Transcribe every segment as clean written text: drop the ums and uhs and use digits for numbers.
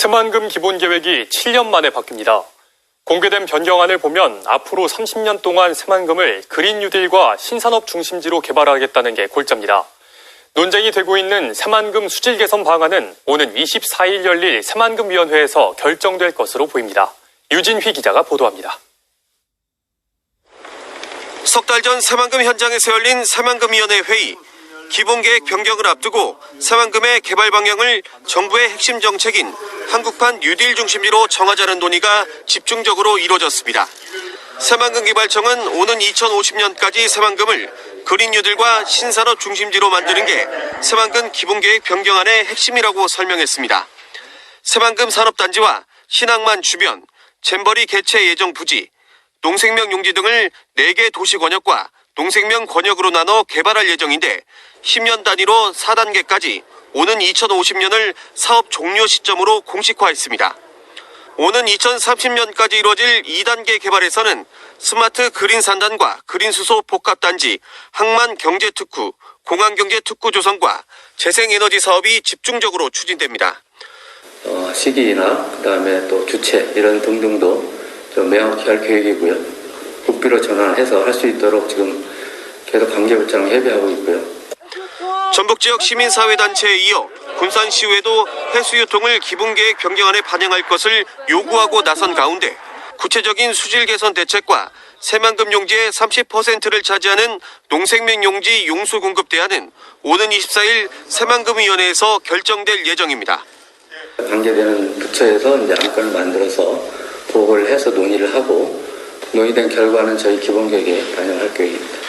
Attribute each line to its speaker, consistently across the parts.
Speaker 1: 새만금 기본계획이 7년 만에 바뀝니다. 공개된 변경안을 보면 앞으로 30년 동안 새만금을 그린 뉴딜과 신산업 중심지로 개발하겠다는 게 골자입니다. 논쟁이 되고 있는 새만금 수질 개선 방안은 오는 24일 열릴 새만금위원회에서 결정될 것으로 보입니다. 유진휘 기자가 보도합니다.
Speaker 2: 석 달 전 새만금 현장에서 열린 새만금위원회 회의. 기본계획 변경을 앞두고 새만금의 개발 방향을 정부의 핵심 정책인 한국판 뉴딜 중심지로 정하자는 논의가 집중적으로 이루어졌습니다. 새만금개발청은 오는 2050년까지 새만금을 그린 뉴딜과 신산업 중심지로 만드는 게 새만금 기본계획 변경안의 핵심이라고 설명했습니다. 새만금 산업단지와 신항만 주변, 잼버리 개체 예정 부지, 농생명 용지 등을 4개 도시 권역과 농생명 권역으로 나눠 개발할 예정인데 10년 단위로 4단계까지 오는 2050년을 사업 종료 시점으로 공식화했습니다. 오는 2030년까지 이루어질 2단계 개발에서는 스마트 그린 산단과 그린 수소 복합단지, 항만 경제특구, 공항경제 특구 조성과 재생에너지 사업이 집중적으로 추진됩니다.
Speaker 3: 시기나 그다음에 또 주체 이런 등등도 좀 명확히 할 계획이고요. 국비로 전환해서 할 수 있도록 지금 계속 관계부처랑 협의하고 있고요.
Speaker 2: 전북 지역 시민사회단체에 이어 군산시의회도 해수유통을 기본계획 변경안에 반영할 것을 요구하고 나선 가운데 구체적인 수질 개선 대책과 새만금 용지의 30%를 차지하는 농생명 용지 용수 공급 대안은 오는 24일 새만금위원회에서 결정될 예정입니다.
Speaker 3: 관계되는 부처에서 이제 안건을 만들어서 보고를 해서 논의를 하고 논의된 결과는 저희 기본계획에 반영할 계획입니다.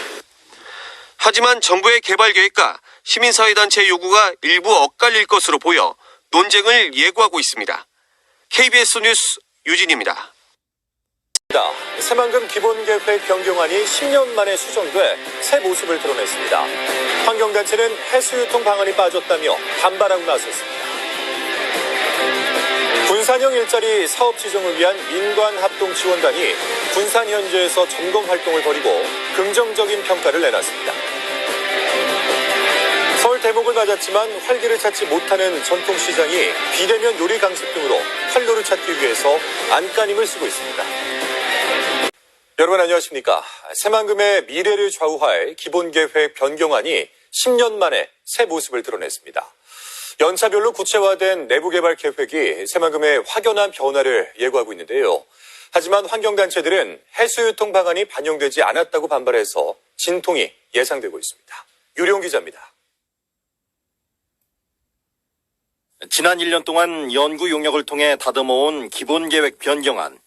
Speaker 2: 하지만 정부의 개발 계획과 시민사회단체의 요구가 일부 엇갈릴 것으로 보여 논쟁을 예고하고 있습니다. KBS 뉴스 유진입니다.
Speaker 4: 새만금 기본계획 변경안이 10년 만에 수정돼 새 모습을 드러냈습니다. 환경단체는 해수유통 방안이 빠졌다며 반발하고 나섰습니다. 군산형 일자리 사업 지정을 위한 민관합동지원단이 군산 현지에서 점검 활동을 벌이고 긍정적인 평가를 내놨습니다. 설 대목을 맞았지만 활기를 찾지 못하는 전통시장이 비대면 요리 강습 등으로 활로를 찾기 위해서 안간힘을 쓰고 있습니다. 여러분 안녕하십니까. 새만금의 미래를 좌우할 기본계획 변경안이 10년 만에 새 모습을 드러냈습니다. 연차별로 구체화된 내부개발 계획이 새만금의 확연한 변화를 예고하고 있는데요. 하지만 환경단체들은 해수유통 방안이 반영되지 않았다고 반발해서 진통이 예상되고 있습니다. 유룡 기자입니다.
Speaker 5: 지난 1년 동안 연구 용역을 통해 다듬어온 기본계획 변경안.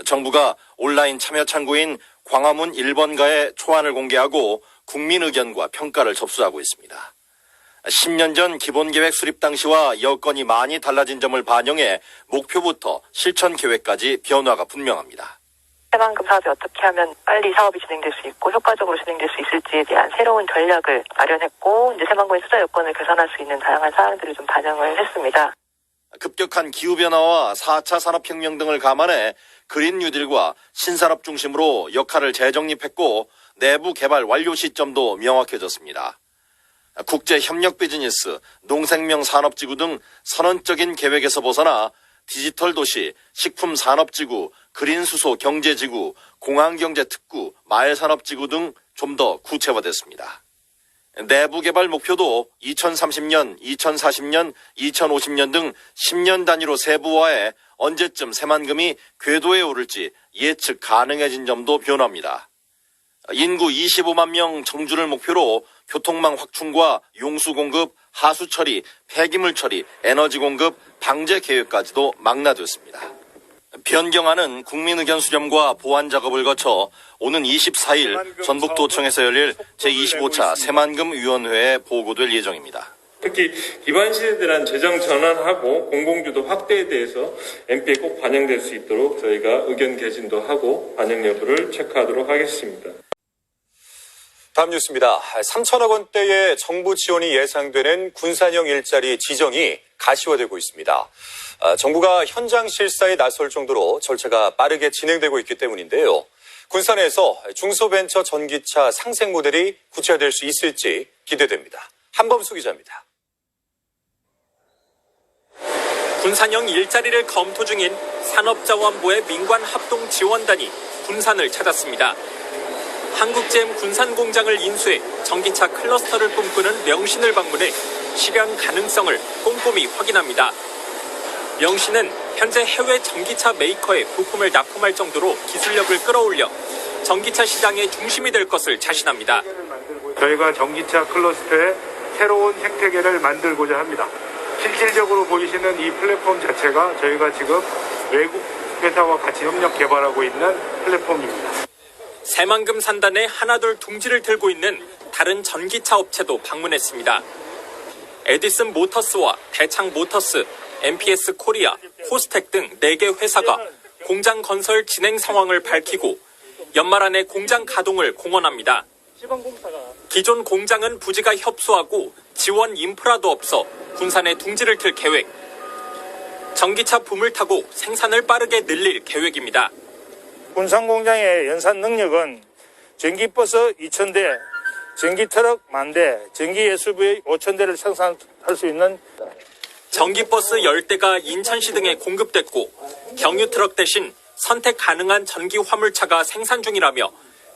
Speaker 5: 정부가 온라인 참여 창구인 광화문 1번가에 초안을 공개하고 국민 의견과 평가를 접수하고 있습니다. 10년 전 기본계획 수립 당시와 여건이 많이 달라진 점을 반영해 목표부터 실천 계획까지 변화가 분명합니다.
Speaker 6: 새만금 사업이 어떻게 하면 빨리 사업이 진행될 수 있고 효과적으로 진행될 수 있을지에 대한 새로운 전략을 마련했고 이제 새만금의 투자 여건을 개선할 수 있는 다양한 사항들을 좀 반영을 했습니다.
Speaker 5: 급격한 기후변화와 4차 산업혁명 등을 감안해 그린 뉴딜과 신산업 중심으로 역할을 재정립했고 내부 개발 완료 시점도 명확해졌습니다. 국제협력 비즈니스, 농생명 산업지구 등 선언적인 계획에서 벗어나 디지털 도시, 식품 산업지구, 그린 수소 경제지구, 공항경제특구, 마을산업지구 등 좀 더 구체화됐습니다. 내부 개발 목표도 2030년, 2040년, 2050년 등 10년 단위로 세부화해 언제쯤 새만금이 궤도에 오를지 예측 가능해진 점도 변화입니다. 인구 25만 명 정주를 목표로 교통망 확충과 용수 공급, 하수 처리, 폐기물 처리, 에너지 공급, 방제 계획까지도 망라됐습니다. 변경안은 국민 의견 수렴과 보완 작업을 거쳐 오는 24일 전북도청에서 열릴 제25차 새만금 위원회에 보고될 예정입니다.
Speaker 7: 특히 기반 시대에 대한 재정 전환하고 공공주도 확대에 대해서 MP에 꼭 반영될 수 있도록 저희가 의견 개진도 하고 반영 여부를 체크하도록 하겠습니다.
Speaker 4: 다음 뉴스입니다. 3천억 원대의 정부 지원이 예상되는 군산형 일자리 지정이 가시화되고 있습니다. 정부가 현장 실사에 나설 정도로 절차가 빠르게 진행되고 있기 때문인데요. 군산에서 중소벤처 전기차 상생 모델이 구체화될 수 있을지 기대됩니다. 한범수 기자입니다.
Speaker 8: 군산형 일자리를 검토 중인 산업자원부의 민관합동지원단이 군산을 찾았습니다. 한국GM 군산공장을 인수해 전기차 클러스터를 꿈꾸는 명신을 방문해 실현 가능성을 꼼꼼히 확인합니다. 명신은 현재 해외 전기차 메이커에 부품을 납품할 정도로 기술력을 끌어올려 전기차 시장의 중심이 될 것을 자신합니다.
Speaker 9: 저희가 전기차 클러스터의 새로운 생태계를 만들고자 합니다. 실질적으로 보이시는 이 플랫폼 자체가 저희가 지금 외국 회사와 같이 협력 개발하고 있는 플랫폼입니다.
Speaker 8: 새만금 산단에 하나둘 둥지를 들고 있는 다른 전기차 업체도 방문했습니다. 에디슨 모터스와 대창 모터스, MPS 코리아, 코스텍 등 4개 회사가 공장 건설 진행 상황을 밝히고 연말 안에 공장 가동을 공언합니다. 기존 공장은 부지가 협소하고 지원 인프라도 없어 군산에 둥지를 틀 계획. 전기차 붐을 타고 생산을 빠르게 늘릴 계획입니다.
Speaker 9: 군산 공장의 연산 능력은 전기버스 2,000대, 전기트럭 10,000대, 전기 SUV 5,000대를 생산할 수 있는
Speaker 8: 전기버스 10대가 인천시 등에 공급됐고 경유트럭 대신 선택 가능한 전기 화물차가 생산 중이라며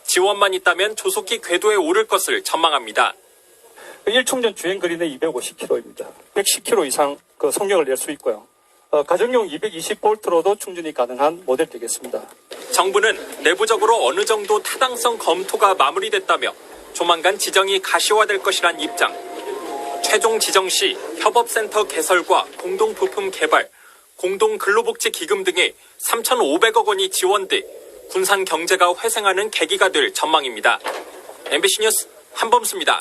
Speaker 8: 지원만 있다면 조속히 궤도에 오를 것을 전망합니다.
Speaker 10: 1충전 주행거리는 250km입니다. 110km 이상 성력을 낼 수 있고요. 가정용 220V로도 충전이 가능한 모델 되겠습니다.
Speaker 8: 정부는 내부적으로 어느 정도 타당성 검토가 마무리됐다며 조만간 지정이 가시화될 것이란 입장. 최종 지정 시 협업센터 개설과 공동부품 개발, 공동근로복지기금 등의 3,500억 원이 지원돼 군산 경제가 회생하는 계기가 될 전망입니다. MBC 뉴스 한범수입니다.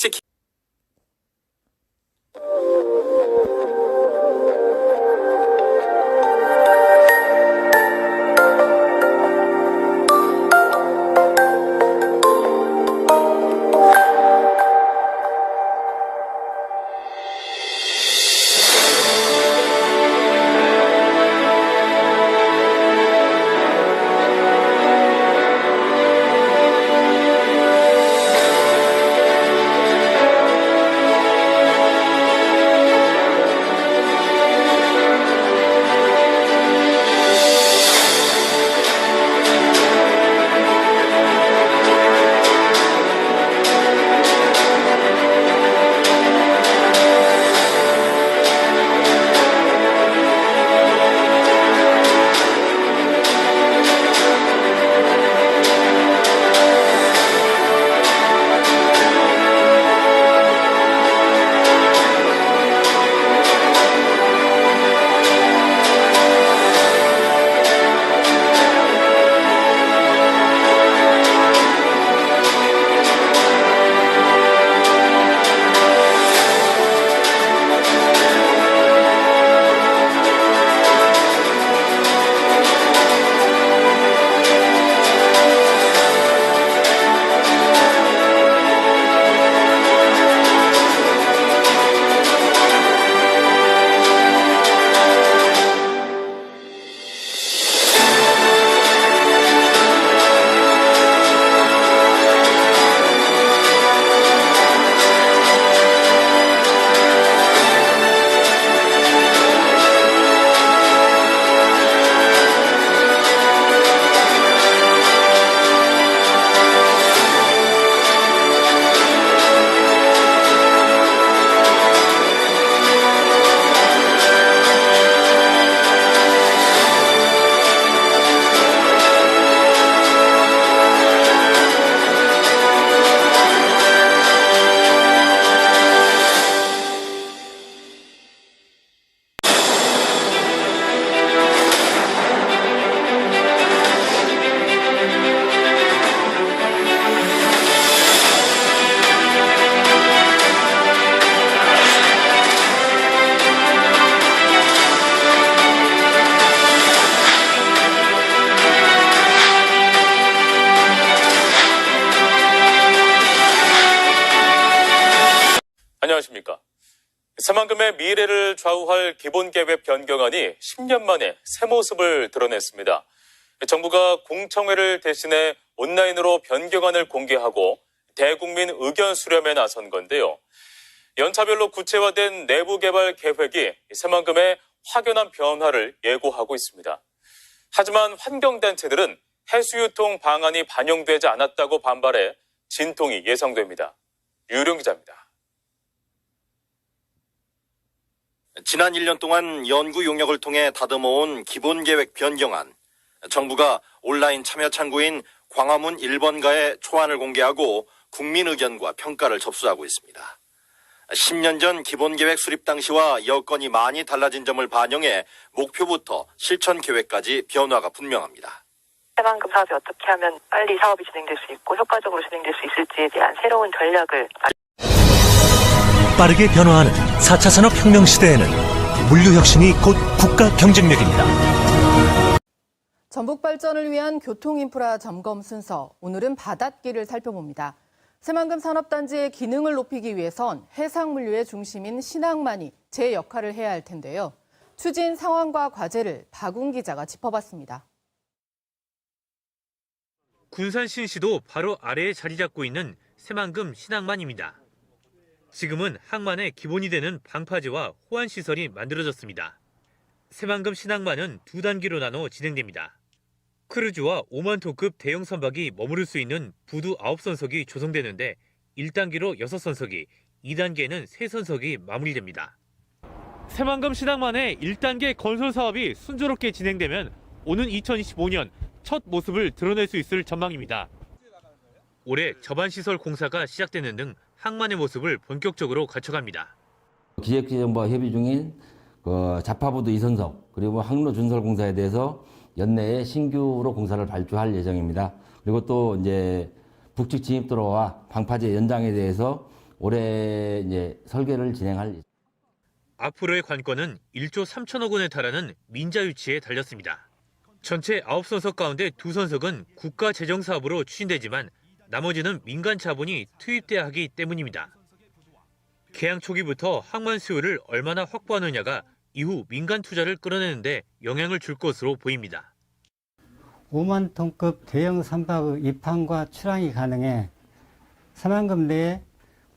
Speaker 1: 안녕하십니까. 새만금의 미래를 좌우할 기본계획 변경안이 10년 만에 새 모습을 드러냈습니다. 정부가 공청회를 대신해 온라인으로 변경안을 공개하고 대국민 의견 수렴에 나선 건데요. 연차별로 구체화된 내부 개발 계획이 새만금에
Speaker 11: 확연한 변화를 예고하고 있습니다. 하지만 환경단체들은 해수유통 방안이 반영되지 않았다고 반발해 진통이 예상됩니다. 류룡 기자입니다.
Speaker 5: 지난 1년 동안 연구 용역을 통해 다듬어온 기본계획 변경안. 정부가 온라인 참여 창구인 광화문 1번가에 초안을 공개하고 국민 의견과 평가를 접수하고 있습니다. 10년 전 기본계획 수립 당시와 여건이 많이 달라진 점을 반영해 목표부터 실천 계획까지 변화가 분명합니다.
Speaker 6: 새만금 사업이 어떻게 하면 빨리 사업이 진행될 수 있고 효과적으로 진행될 수 있을지에 대한 새로운 전략을
Speaker 12: 빠르게 변화하는 4차 산업혁명 시대에는 물류혁신이 곧 국가 경쟁력입니다.
Speaker 13: 전북 발전을 위한 교통인프라 점검 순서, 오늘은 바닷길을 살펴봅니다. 새만금 산업단지의 기능을 높이기 위해선 해상물류의 중심인 신항만이 제 역할을 해야 할 텐데요. 추진 상황과 과제를 박웅 기자가 짚어봤습니다.
Speaker 14: 군산 신시도 바로 아래에 자리 잡고 있는 새만금 신항만입니다. 지금은 항만의 기본이 되는 방파제와 호환시설이 만들어졌습니다. 새만금 신항만은 두 단계로 나눠 진행됩니다. 크루즈와 5만 톤급 대형 선박이 머무를 수 있는 부두 9선석이 조성되는데 1단계로 6선석이, 2단계는 3선석이 마무리됩니다. 새만금 신항만의 1단계 건설 사업이 순조롭게 진행되면 오는 2025년 첫 모습을 드러낼 수 있을 전망입니다. 올해 저반시설 공사가 시작되는 등 항만의 모습을 본격적으로 갖춰갑니다.
Speaker 15: 기획재정부와 협의 중인 자파부두 2선석 그리고 항로 준설 공사에 대해서 연내에 신규로 공사를 발주할 예정입니다. 그리고 또 이제 북측 진입도로와 방파제 연장에 대해서 올해 이제 설계를 진행할 예정입니다.
Speaker 14: 앞으로의 관건은 1조 3천억 원에 달하는 민자 유치에 달렸습니다. 전체 9선석 가운데 2선석은 국가 재정 사업으로 추진되지만 나머지는 민간 자본이 투입돼야 하기 때문입니다. 개항 초기부터 항만 수요를 얼마나 확보하느냐가 이후 민간 투자를 끌어내는데 영향을 줄 것으로 보입니다.
Speaker 16: 5만 톤급 대형 선박의 입항과 출항이 가능해 새만금 내에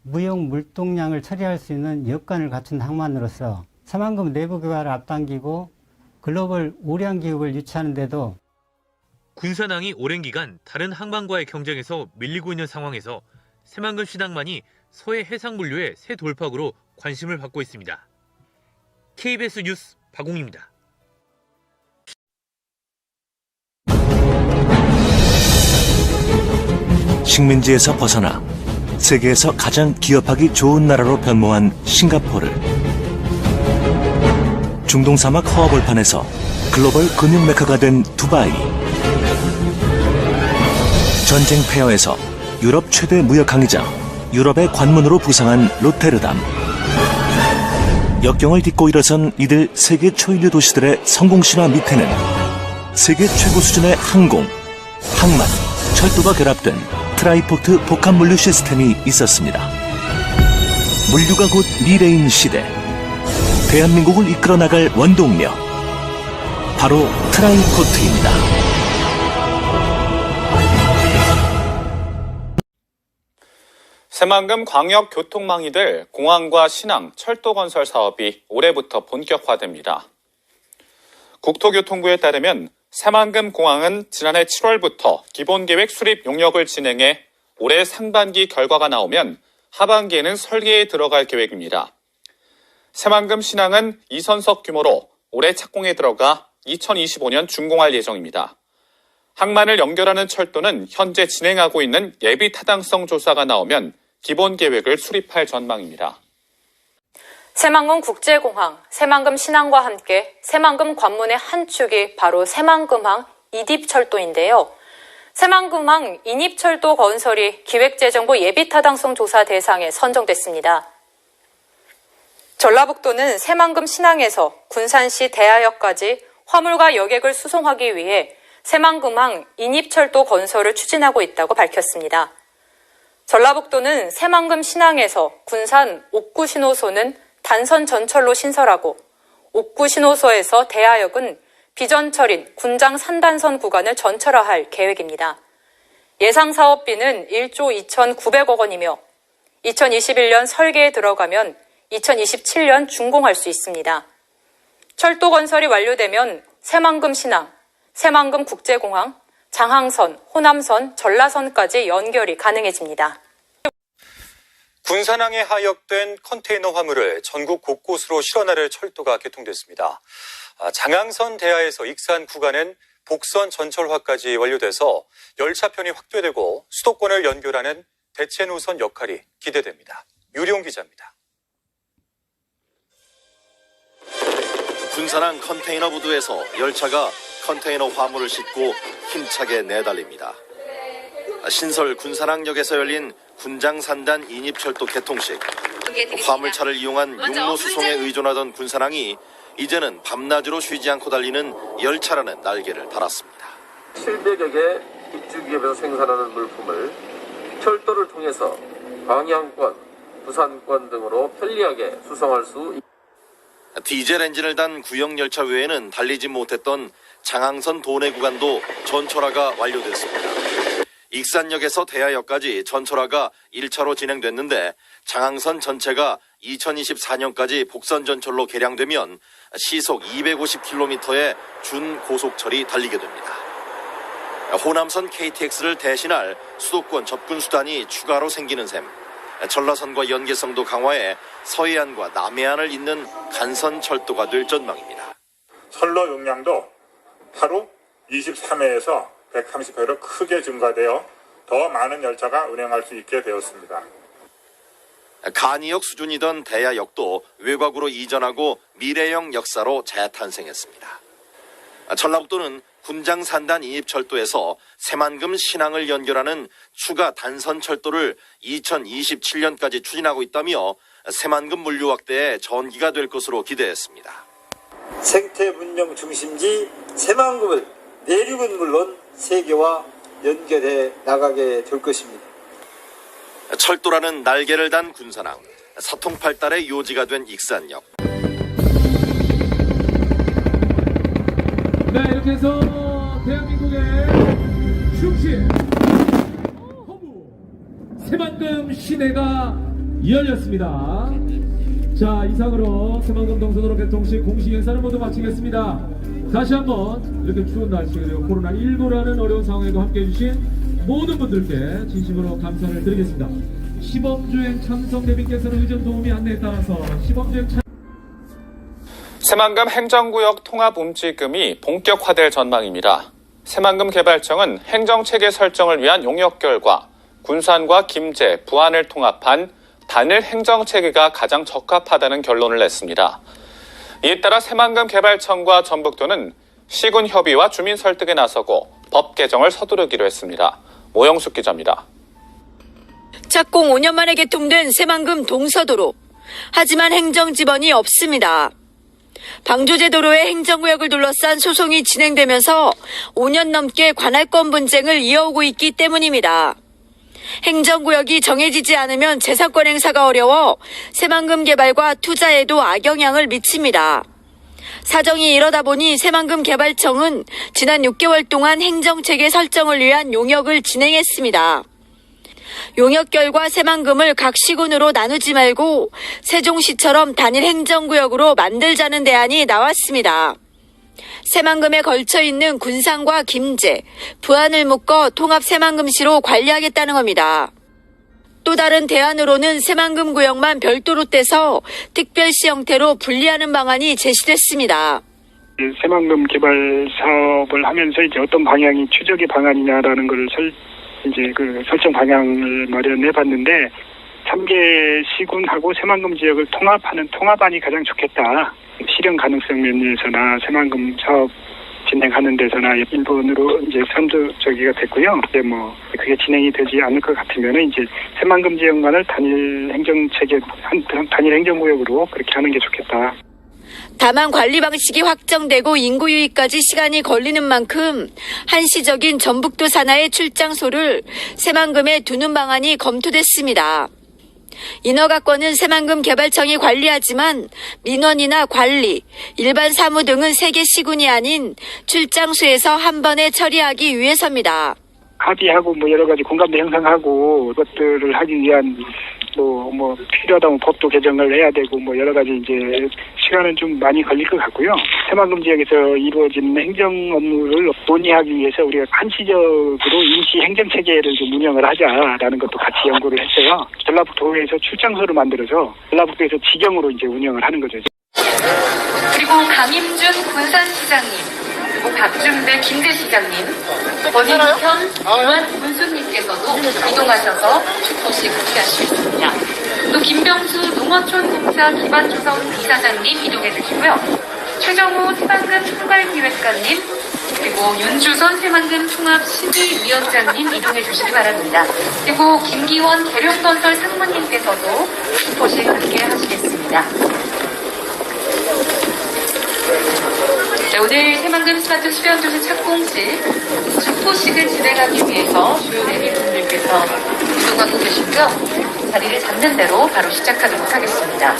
Speaker 16: 무역 물동량을 처리할 수 있는 여건을 갖춘 항만으로서 새만금 내부 개발을 앞당기고 글로벌 우량 기업을 유치하는 데도
Speaker 14: 군산항이 오랜 기간 다른 항만과의 경쟁에서 밀리고 있는 상황에서 새만금 신항만이 서해 해상물류의 새 돌파구로 관심을 받고 있습니다. KBS 뉴스 박웅입니다.
Speaker 12: 식민지에서 벗어나 세계에서 가장 기업하기 좋은 나라로 변모한 싱가포르. 중동 사막 허허벌판에서 글로벌 금융 메카가 된 두바이. 전쟁 폐허에서 유럽 최대 무역 강이자 유럽의 관문으로 부상한 로테르담. 역경을 딛고 일어선 이들 세계 초일류 도시들의 성공 신화 밑에는 세계 최고 수준의 항공, 항만, 철도가 결합된 트라이포트 복합 물류 시스템이 있었습니다. 물류가 곧 미래인 시대. 대한민국을 이끌어 나갈 원동력. 바로 트라이포트입니다.
Speaker 17: 새만금 광역교통망이 될 공항과 신항, 철도 건설 사업이 올해부터 본격화됩니다. 국토교통부에 따르면 새만금 공항은 지난해 7월부터 기본계획 수립 용역을 진행해 올해 상반기 결과가 나오면 하반기에는 설계에 들어갈 계획입니다. 새만금 신항은 2선석 규모로 올해 착공에 들어가 2025년 준공할 예정입니다. 항만을 연결하는 철도는 현재 진행하고 있는 예비 타당성 조사가 나오면 기본 계획을 수립할 전망입니다.
Speaker 18: 새만금 국제공항, 새만금 신항과 함께 새만금 관문의 한 축이 바로 새만금항 이립철도인데요. 새만금항 인입철도 건설이 기획재정부 예비타당성 조사 대상에 선정됐습니다. 전라북도는 새만금 신항에서 군산시 대하역까지 화물과 여객을 수송하기 위해 새만금항 인입철도 건설을 추진하고 있다고 밝혔습니다. 전라북도는 새만금 신항에서 군산 옥구 신호소는 단선 전철로 신설하고 옥구 신호소에서 대하역은 비전철인 군장 산단선 구간을 전철화할 계획입니다. 예상 사업비는 1조 2,900억 원이며 2021년 설계에 들어가면 2027년 준공할 수 있습니다. 철도 건설이 완료되면 새만금 신항, 새만금 국제공항, 장항선, 호남선, 전라선까지 연결이 가능해집니다.
Speaker 4: 군산항에 하역된 컨테이너 화물을 전국 곳곳으로 실어나를 철도가 개통됐습니다. 장항선 대하에서 익산 구간은 복선 전철화까지 완료돼서 열차편이 확대되고 수도권을 연결하는 대체 노선 역할이 기대됩니다. 유리용 기자입니다.
Speaker 5: 군산항 컨테이너 부두에서 열차가 컨테이너 화물을 싣고 힘차게 내달립니다. 신설 군산항역에서 열린 군장산단 인입철도 개통식. 화물차를 이용한 육로 수송에 의존하던 군산항이 이제는 밤낮으로 쉬지 않고 달리는 열차라는 날개를 달았습니다.
Speaker 19: 700여 개 입주기업에서 생산하는 물품을 철도를 통해서 광양권, 부산권 등으로 편리하게 수송할 수 있습니다.
Speaker 5: 디젤 엔진을 단 구형 열차 외에는 달리지 못했던 장항선 도내 구간도 전철화가 완료됐습니다. 익산역에서 대하역까지 전철화가 1차로 진행됐는데 장항선 전체가 2024년까지 복선 전철로 개량되면 시속 250km의 준고속철이 달리게 됩니다. 호남선 KTX를 대신할 수도권 접근 수단이 추가로 생기는 셈. 전라선과 연계성도 강화해 서해안과 남해안을 잇는 간선 철도가 될 전망입니다.
Speaker 9: 선로 용량도 하루 23회에서 130회로 크게 증가되어 더 많은 열차가 운행할 수 있게 되었습니다.
Speaker 5: 간이역 수준이던 대야역도 외곽으로 이전하고 미래형 역사로 재탄생했습니다. 전라북도는 군장산단 인입철도에서 새만금 신항을 연결하는 추가 단선철도를 2027년까지 추진하고 있다며 새만금 물류 확대의 전기가 될 것으로 기대했습니다.
Speaker 20: 생태 문명 중심지 새만금을 내륙은 물론 세계와 연결해 나가게 될 것입니다.
Speaker 5: 철도라는 날개를 단 군산항, 사통팔달의 요지가 된 익산역.
Speaker 21: 네, 이렇게 해서 대한민국의 중심 허무 새만금 시내가 열렸습니다. 자, 이상으로 새만금 동선으로 개통식 공식 행사를 모두 마치겠습니다. 다시 한번 이렇게 추운 날씨 그리고 코로나19라는 어려운 상황에도 함께해 주신 모든 분들께 진심으로 감사를 드리겠습니다. 시범주행 참석 대비께서는 의전 도우미 안내에 따라서 시범주행
Speaker 17: 새만금 행정구역 통합 움직임이 본격화될 전망입니다. 새만금 개발청은 행정체계 설정을 위한 용역 결과 군산과 김제, 부안을 통합한 단일 행정체계가 가장 적합하다는 결론을 냈습니다. 이에 따라 새만금 개발청과 전북도는 시군 협의와 주민 설득에 나서고 법 개정을 서두르기로 했습니다. 모영숙 기자입니다.
Speaker 22: 착공 5년 만에 개통된 새만금 동서도로. 하지만 행정지번이 없습니다. 방조제도로의 행정구역을 둘러싼 소송이 진행되면서 5년 넘게 관할권 분쟁을 이어오고 있기 때문입니다. 행정구역이 정해지지 않으면 재산권 행사가 어려워 새만금 개발과 투자에도 악영향을 미칩니다. 사정이 이러다 보니 새만금 개발청은 지난 6개월 동안 행정체계 설정을 위한 용역을 진행했습니다. 용역 결과 새만금을 각 시군으로 나누지 말고 세종시처럼 단일 행정구역으로 만들자는 대안이 나왔습니다. 새만금에 걸쳐 있는 군산과 김제, 부안을 묶어 통합 새만금시로 관리하겠다는 겁니다. 또 다른 대안으로는 새만금 구역만 별도로 떼서 특별시 형태로 분리하는 방안이 제시됐습니다.
Speaker 23: 새만금 개발 사업을 하면서 이제 어떤 방향이 최적의 방안이냐라는 걸 설정 방향을 마련해 봤는데 3개 시군하고 새만금 지역을 통합하는 통합안이 가장 좋겠다. 실현 가능성 면에서나 새만금 사업 진행하는 데서나 일본으로 이제 선두적이가 됐고요. 이제 그게 진행이 되지 않을 것 같으면은 이제 새만금 지역만을 단일 행정체계, 단일 행정구역으로 그렇게 하는 게 좋겠다.
Speaker 22: 다만 관리 방식이 확정되고 인구 유입까지 시간이 걸리는 만큼 한시적인 전북도 산하의 출장소를 새만금에 두는 방안이 검토됐습니다. 인허가권은 새만금 개발청이 관리하지만 민원이나 관리, 일반 사무 등은 3개 시군이 아닌 출장소에서 한 번에 처리하기 위해서입니다.
Speaker 23: 합의하고 여러 가지 공감대 형성하고 그것들을 하기 위한 뭐 필요하다면 법도 개정을 해야 되고 뭐 여러 가지 이제 시간은 좀 많이 걸릴 것 같고요. 새만금 지역에서 이루어진 행정 업무를 논의하기 위해서 우리가 한시적으로 임시 행정 체계를 좀 운영을 하자라는 것도 같이 연구를 했어요. 전라북도에서 출장소를 만들어서 전라북도에서 지경으로 이제 운영을 하는 거죠.
Speaker 2: 그리고 강임준 군산시장님, 그리고 박준배 김제시장님, 권인현 유한 군수님께서도 이동하셔서 축포식 함께할 수 있습니다. 또 김병수 농어촌공사 기반조성 이사장님 이동해 주시고요. 최정호 새만금 총괄기획관님, 그리고 윤주선 새만금 총합심의위원장님 이동해 주시기 바랍니다. 그리고 김기원 계룡건설 상무님께서도 축포식 함께 하시겠습니다. 네, 오늘 새만금 스마트 수변도시 착공식 축포식을 진행하기 위해서 주요 내빈분들께서 이동하고 계시고요. 자리를 잡는 대로 바로 시작하도록 하겠습니다.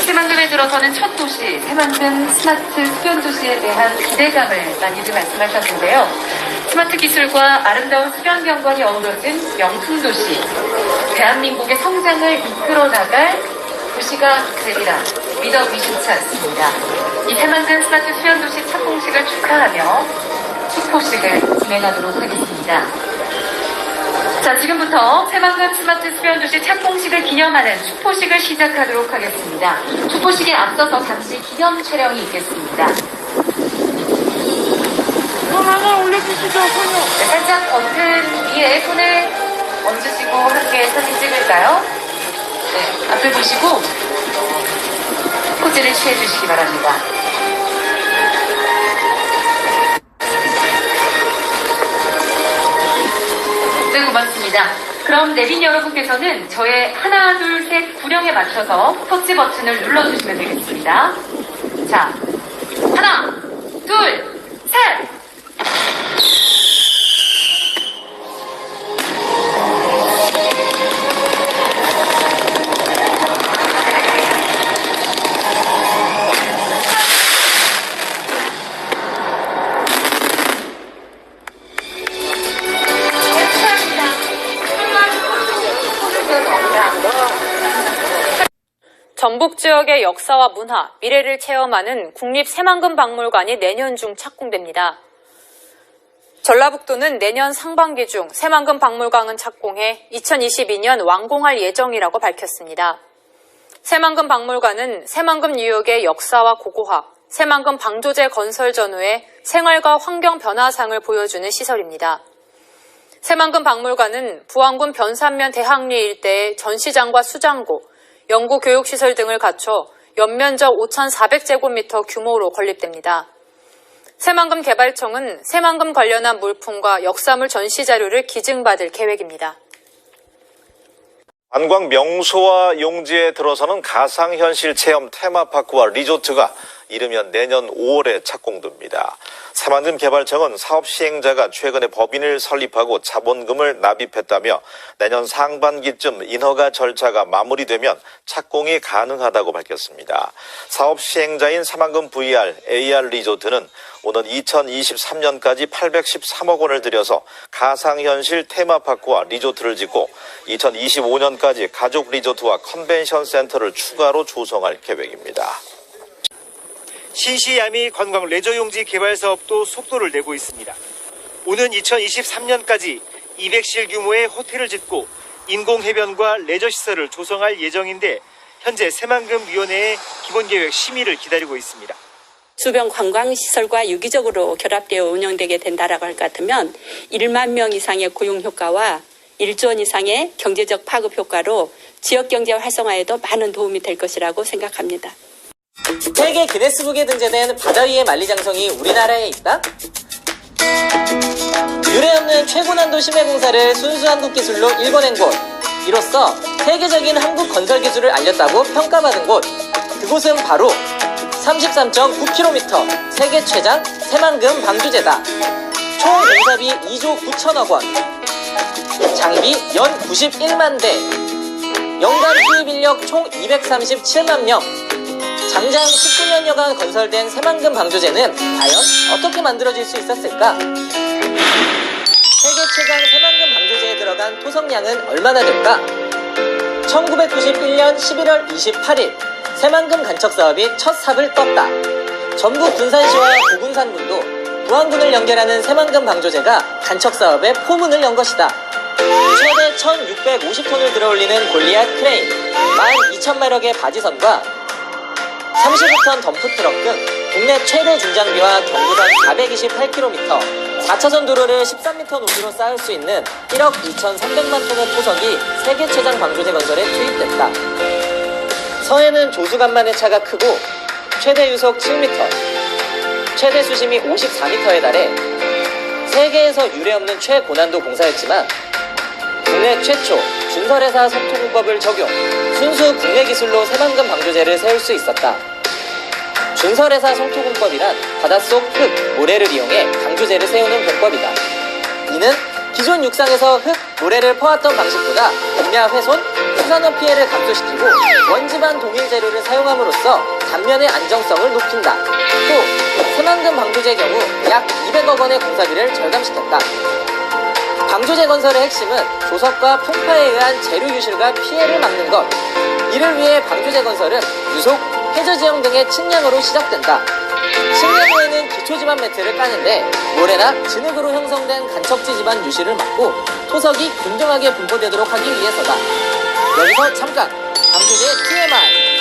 Speaker 2: 새만금에 들어서는 첫 도시, 새만금 스마트 수변도시에 대한 기대감을 많이들 말씀하셨는데요. 스마트 기술과 아름다운 수변 경관이 어우러진 명품 도시, 대한민국의 성장을 이끌어 나갈 도시가 되리라 믿어 의심치 않습니다. 이 새만금 스마트 수변도시 착공식을 축하하며 축포식을 진행하도록 하겠습니다. 자, 지금부터 새만금 스마트 수변도시 착공식을 기념하는 축포식을 시작하도록 하겠습니다. 축포식에 앞서서 잠시 기념 촬영이 있겠습니다.
Speaker 3: 하나 올려주시죠, 손요.
Speaker 2: 네, 살짝 버튼 위에 손을 얹으시고 함께 사진 찍을까요? 네, 앞을 보시고 포즈를 취해주시기 바랍니다. 네, 고맙습니다. 그럼 내빈 여러분께서는 저의 하나, 둘, 셋 구령에 맞춰서 터치 버튼을 눌러주시면 되겠습니다. 자, 하나, 둘, 셋!
Speaker 18: 전북 지역의 역사와 문화, 미래를 체험하는 국립새만금박물관이 내년 중 착공됩니다. 전라북도는 내년 상반기 중 새만금박물관을 착공해 2022년 완공할 예정이라고 밝혔습니다. 새만금박물관은 새만금 뉴욕의 역사와 고고화, 새만금 방조제 건설 전후의 생활과 환경 변화상을 보여주는 시설입니다. 새만금박물관은 부안군 변산면 대학리 일대의 전시장과 수장고, 연구교육시설 등을 갖춰 연면적 5,400제곱미터 규모로 건립됩니다. 새만금 개발청은 새만금 관련한 물품과 역사물 전시 자료를 기증받을 계획입니다.
Speaker 5: 관광 명소와 용지에 들어서는 가상현실 체험 테마파크와 리조트가 이르면 내년 5월에 착공됩니다. 새만금 개발청은 사업 시행자가 최근에 법인을 설립하고 자본금을 납입했다며 내년 상반기쯤 인허가 절차가 마무리되면 착공이 가능하다고 밝혔습니다. 사업 시행자인 새만금 VR, AR 리조트는 오는 2023년까지 813억 원을 들여서 가상현실 테마파크와 리조트를 짓고 2025년까지 가족 리조트와 컨벤션 센터를 추가로 조성할 계획입니다.
Speaker 7: 신시야미 관광 레저용지 개발 사업도 속도를 내고 있습니다. 오는 2023년까지 200실 규모의 호텔을 짓고 인공해변과 레저시설을 조성할 예정인데 현재 새만금위원회의 기본계획 심의를 기다리고 있습니다.
Speaker 24: 주변 관광시설과 유기적으로 결합되어 운영되게 된다라고 할 것 같으면 1만 명 이상의 고용 효과와 1조 원 이상의 경제적 파급 효과로 지역경제 활성화에도 많은 도움이 될 것이라고 생각합니다.
Speaker 25: 세계 기네스북에 등재된 바다 위의 만리장성이 우리나라에 있다? 유례없는 최고 난도 심해 공사를 순수 한국 기술로 일궈낸 곳, 이로써 세계적인 한국 건설 기술을 알렸다고 평가받은 곳, 그곳은 바로 33.9km 세계 최장 새만금 방주제다. 총 공사비 2조 9천억 원, 장비 연 91만 대, 연간 투입 인력 총 237만 명, 장장 19년여간 건설된 새만금 방조제는 과연 어떻게 만들어질 수 있었을까? 세계 최강 새만금 방조제에 들어간 토성량은 얼마나 될까? 1991년 11월 28일 새만금 간척 사업이 첫 삽을 떴다. 전북 군산시와 고군산군도 부안군을 연결하는 새만금 방조제가 간척 사업의 포문을 연 것이다. 최대 1650톤을 들어올리는 골리앗 크레인, 12,000마력의 바지선과 35톤 덤프트럭 등 국내 최대 중장비와 경부선 428km, 4차선 도로를 13m 높이로 쌓을 수 있는 1억 2,300만 톤의 토석이 세계 최장 방조제 건설에 투입됐다. 서해는 조수간만의 차가 크고 최대 유속 7m, 최대 수심이 54m에 달해 세계에서 유례없는 최고난도 공사였지만 국내 최초 준설회사 석토공법을 적용, 순수 국내 기술로 새만금 방조제를 세울 수 있었다. 준설회사 성토공법이란 바닷속 흙, 모래를 이용해 방조제를 세우는 공법이다. 이는 기존 육상에서 흙, 모래를 퍼왔던 방식보다 공야 훼손, 수산업 피해를 감소시키고 원지반 동일 재료를 사용함으로써 단면의 안정성을 높인다. 또 새만금 방조제의 경우 약 200억 원의 공사비를 절감시켰다. 방조제 건설의 핵심은 조석과 풍파에 의한 재료 유실과 피해를 막는 것. 이를 위해 방조제 건설은 유속, 해저지형 등의 측량으로 시작된다. 측량 후에는 기초지반 매트를 까는데 모래나 진흙으로 형성된 간척지 지반 유실을 막고 토석이 균등하게 분포되도록 하기 위해서다. 여기서 잠깐! 방조제의 TMI!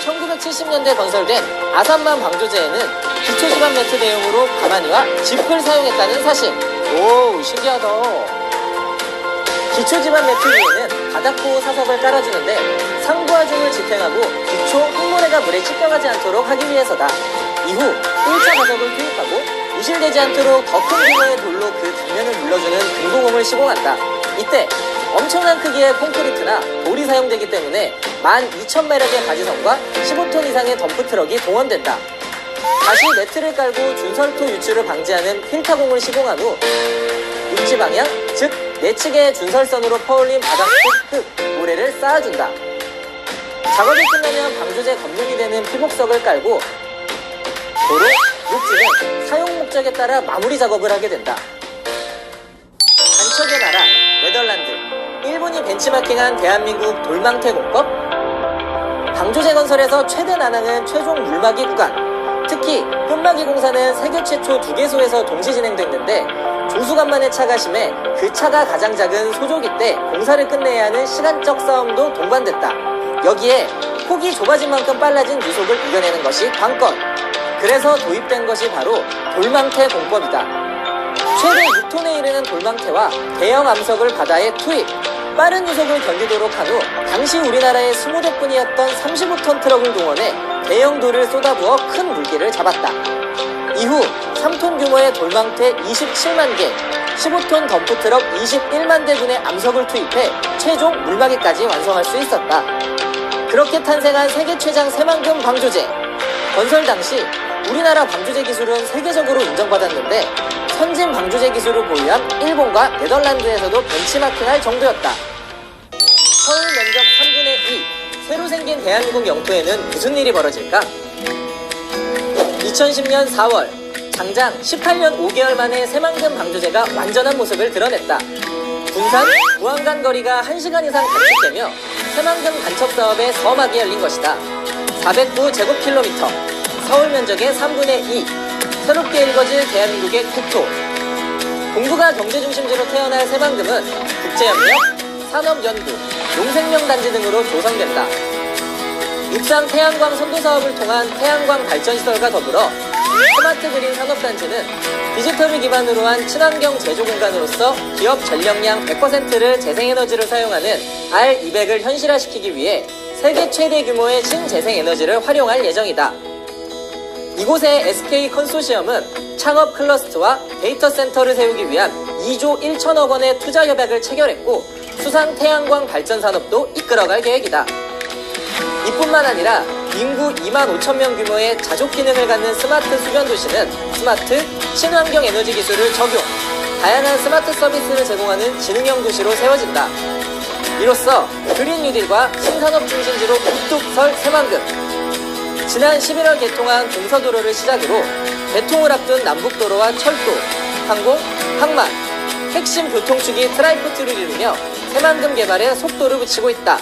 Speaker 25: 1970년대 건설된 아산만 방조제에는 기초지반 매트 대용으로 가마니와 짚을 사용했다는 사실. 오, 신기하다. 기초지반 매트 위에는 바닥보호 사석을 깔아주는데 상부하중을 지탱하고 기초 흙모래가 물에 씻겨가지 않도록 하기 위해서다. 이후 1차 가석을 투입하고 유실되지 않도록 더 큰 규모의 돌로 그 단면을 눌러주는 금고공을 시공한다. 이때 엄청난 크기의 콘크리트나 돌이 사용되기 때문에 12,000마력의 바지선과 15톤 이상의 덤프트럭이 동원된다. 다시 매트를 깔고 준설토 유출을 방지하는 필타공을 시공한 후 육지 방향, 즉 내측의 준설선으로 퍼올린 바닥 속 흙, 모래를 쌓아준다. 작업이 끝나면 방조제 검증이 되는 피복석을 깔고 도로, 육지는 사용 목적에 따라 마무리 작업을 하게 된다. 간척의 나라, 네덜란드, 일본이 벤치마킹한 대한민국 돌망태 공법. 방조제 건설에서 최대 난항은 최종 물막이 구간. 특히 끝막이 공사는 세계 최초 2개소에서 동시 진행됐는데 조수간만의 차가 심해 그 차가 가장 작은 소조기 때 공사를 끝내야 하는 시간적 싸움도 동반됐다. 여기에 폭이 좁아진 만큼 빨라진 유속을 이겨내는 것이 관건. 그래서 도입된 것이 바로 돌망태 공법이다. 최대 6톤에 이르는 돌망태와 대형 암석을 바다에 투입, 빠른 유속을 견디도록 한 후 당시 우리나라의 20대뿐이었던 35톤 트럭을 동원해 대형 돌을 쏟아부어 큰 물기를 잡았다. 이후 3톤 규모의 돌망태 27만 개, 15톤 덤프트럭 21만 대분의 암석을 투입해 최종 물막이까지 완성할 수 있었다. 그렇게 탄생한 세계 최장 새만금 방조제. 건설 당시 우리나라 방조제 기술은 세계적으로 인정받았는데 선진 방조제 기술을 보유한 일본과 네덜란드에서도 벤치마킹할 정도였다. 서울 면적 3분의 2, 새로 생긴 대한민국 영토에는 무슨 일이 벌어질까? 2010년 4월, 장장 18년 5개월 만에 새만금 방조제가 완전한 모습을 드러냈다. 군산, 부안 간 거리가 1시간 이상 단축되며 새만금 간척 사업의 서막이 열린 것이다. 409제곱킬로미터, 서울 면적의 3분의 2, 새롭게 일궈질 대한민국의 국토. 동북아 경제중심지로 태어날 새만금은 국제협력, 산업연구, 농생명단지 등으로 조성된다. 육상 태양광 선도 사업을 통한 태양광 발전시설과 더불어 스마트 그린 산업단지는 디지털을 기반으로 한 친환경 제조 공간으로서 기업 전력량 100%를 재생에너지를 사용하는 R200을 현실화시키기 위해 세계 최대 규모의 신재생에너지를 활용할 예정이다. 이곳의 SK 컨소시엄은 창업 클러스터와 데이터 센터를 세우기 위한 2조 1천억 원의 투자 협약을 체결했고 수상 태양광 발전 산업도 이끌어갈 계획이다. 이뿐만 아니라 인구 2만 5천 명 규모의 자족 기능을 갖는 스마트 수변 도시는 스마트 친환경 에너지 기술을 적용, 다양한 스마트 서비스를 제공하는 지능형 도시로 세워진다. 이로써 그린 뉴딜과 신산업 중심지로 우뚝 설 새만금. 지난 11월 개통한 동서도로를 시작으로 개통을 앞둔 남북도로와 철도, 항공, 항만, 핵심 교통축이 트라이포트를 이루며 새만금 개발에 속도를 붙이고 있다.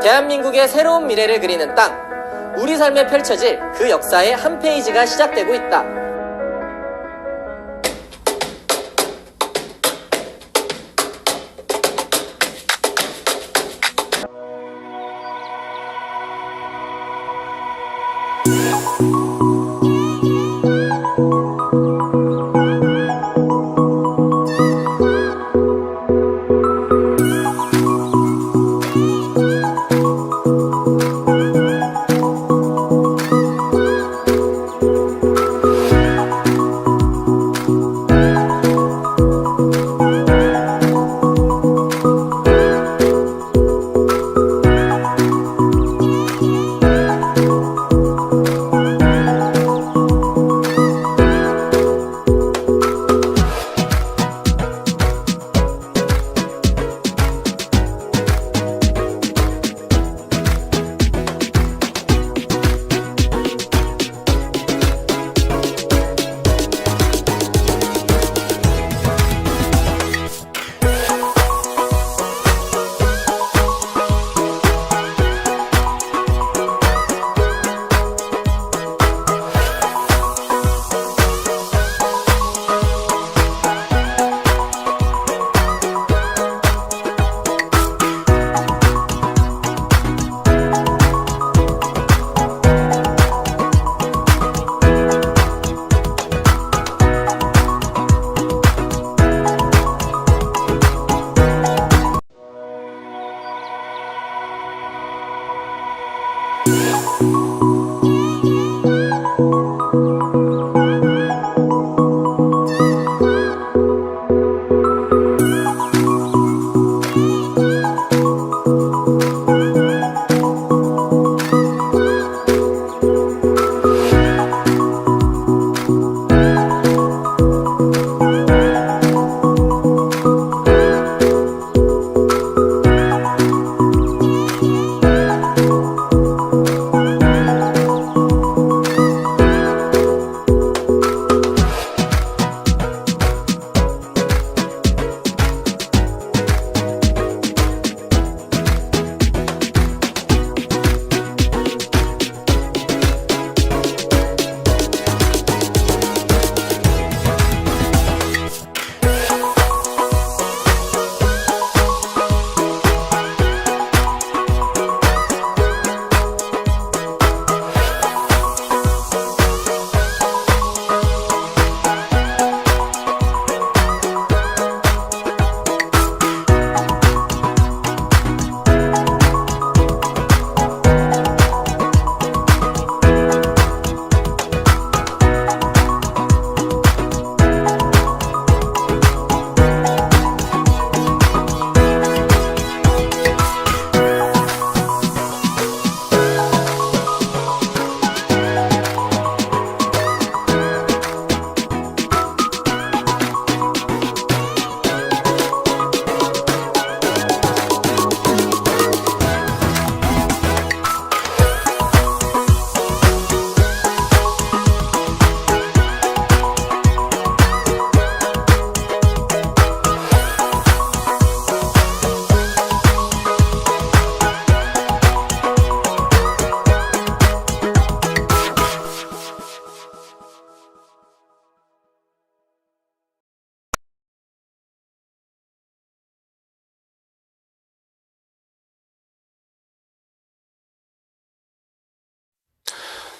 Speaker 25: 대한민국의 새로운 미래를 그리는 땅, 우리 삶에 펼쳐질 그 역사의 한 페이지가 시작되고 있다.